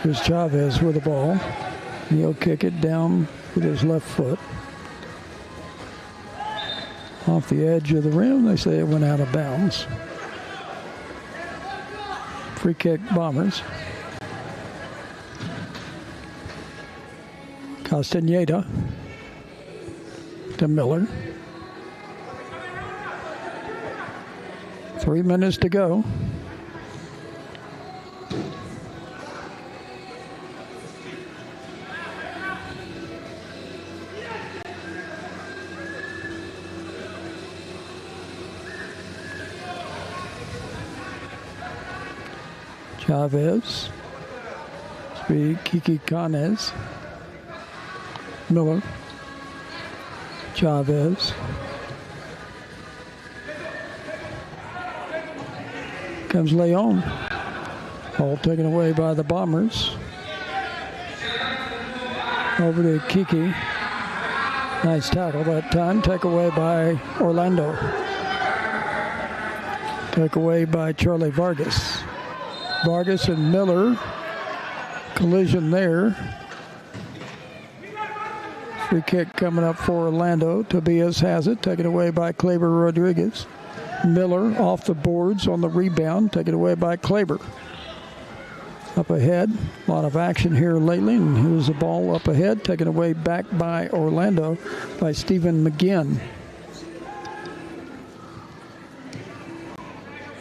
A: Here's Chavez with the ball. He'll kick it down with his left foot. Off the edge of the rim. They say it went out of bounds. Free kick, Bombers. Castaneda to Miller. 3 minutes to go. Chavez. Speed, Kiki Canes. Miller. Chavez. Comes Leon. Ball taken away by the Bombers. Over to Kiki. Nice tackle that time. Take away by Orlando. Take away by Charlie Vargas. Vargas and Miller. Collision there. Free kick coming up for Orlando. Tobias has it. Taken away by Kleber Rodriguez. Miller off the boards on the rebound. Taken away by Kleber. Up ahead. A lot of action here lately. And here's the ball up ahead. Taken away back by Orlando by Stephen McGinn.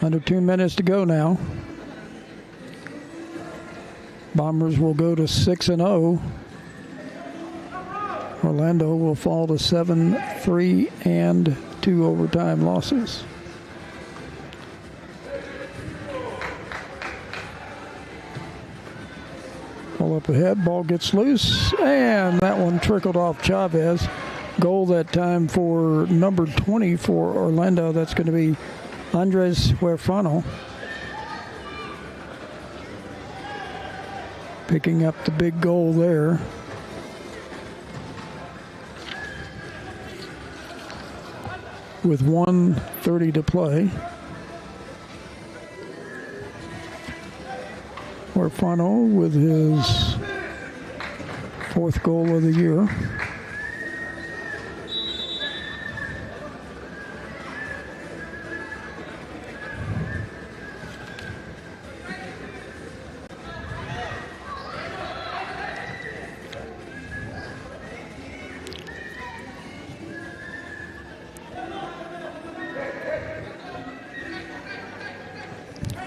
A: Under 2 minutes to go now. Bombers will go to 6-0. Orlando will fall to 7-3 and 2 overtime losses. Ball up ahead, ball gets loose, and that one trickled off Chavez. Goal that time for number 20 for Orlando. That's going to be Andres Huerfano. Picking up the big goal there. With 1:30 to play. Huerfano with his 4th goal of the year.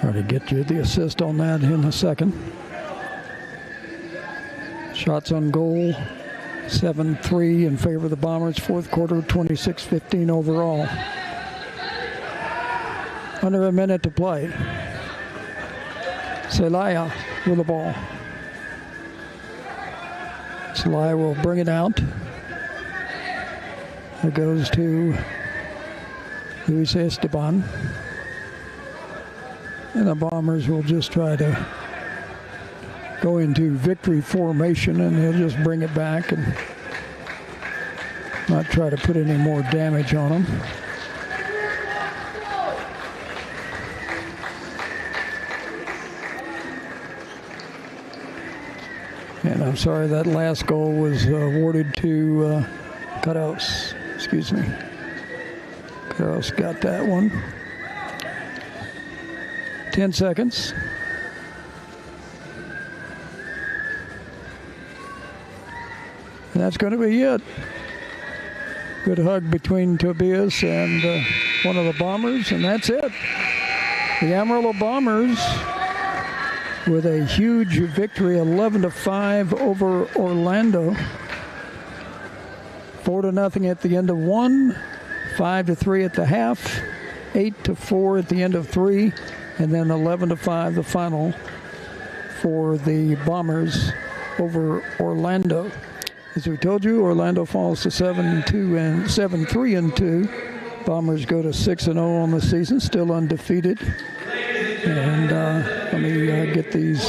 A: Try to get you the assist on that in a second. Shots on goal, 7-3 in favor of the Bombers. 4th quarter, 26-15 overall. Under a minute to play. Celaya with the ball. Celaya will bring it out. It goes to Luis Esteban. And the Bombers will just try to go into victory formation, and they'll just bring it back and not try to put any more damage on them. And I'm sorry that last goal was awarded to Cutouts. Excuse me. Cutouts got that one. 10 seconds. And that's going to be it. Good hug between Tobias and one of the Bombers, and that's it. The Amarillo Bombers with a huge victory, 11-5 over Orlando. 4-0 at the end of 1, 5-3 at the half, 8-4 at the end of 3. And then 11-5, the final for the Bombers over Orlando. As we told you, Orlando falls to 7-2 and 7-3-2. Bombers go to 6-0 on the season, still undefeated. And let me get these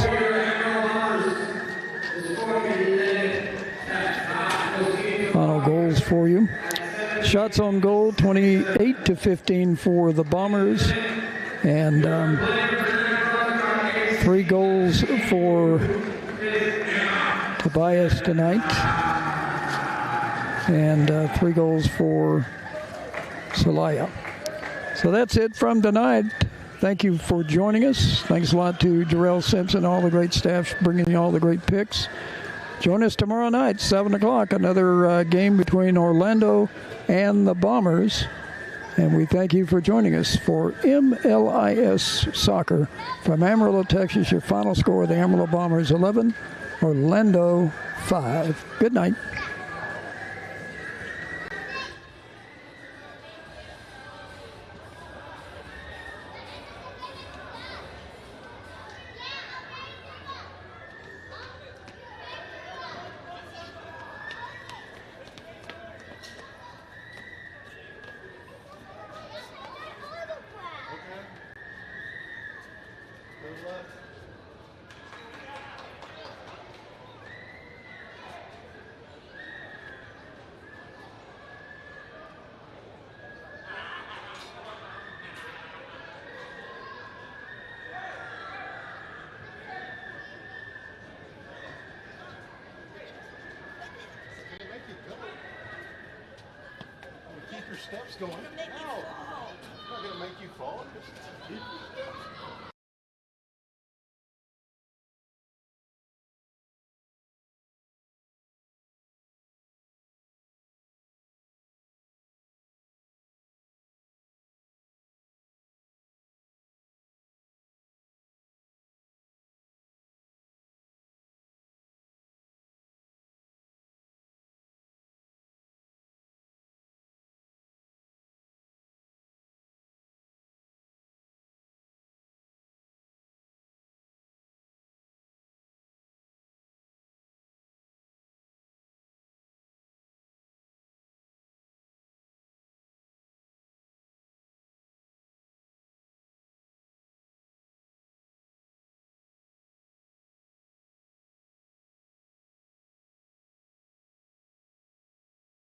A: final goals for you. Shots on goal, 28-15 for the Bombers. And 3 goals for Tobias tonight. And 3 goals for Celaya. So that's it from tonight. Thank you for joining us. Thanks a lot to Jarrell Simpson, all the great staff bringing you all the great picks. Join us tomorrow night, 7 o'clock, another game between Orlando and the Bombers. And we thank you for joining us for MLIS Soccer from Amarillo, Texas. Your final score, the Amarillo Bombers 11, Orlando 5. Good night.
E: Steps going. No, I'm not going to make you fall. Just keep your steps.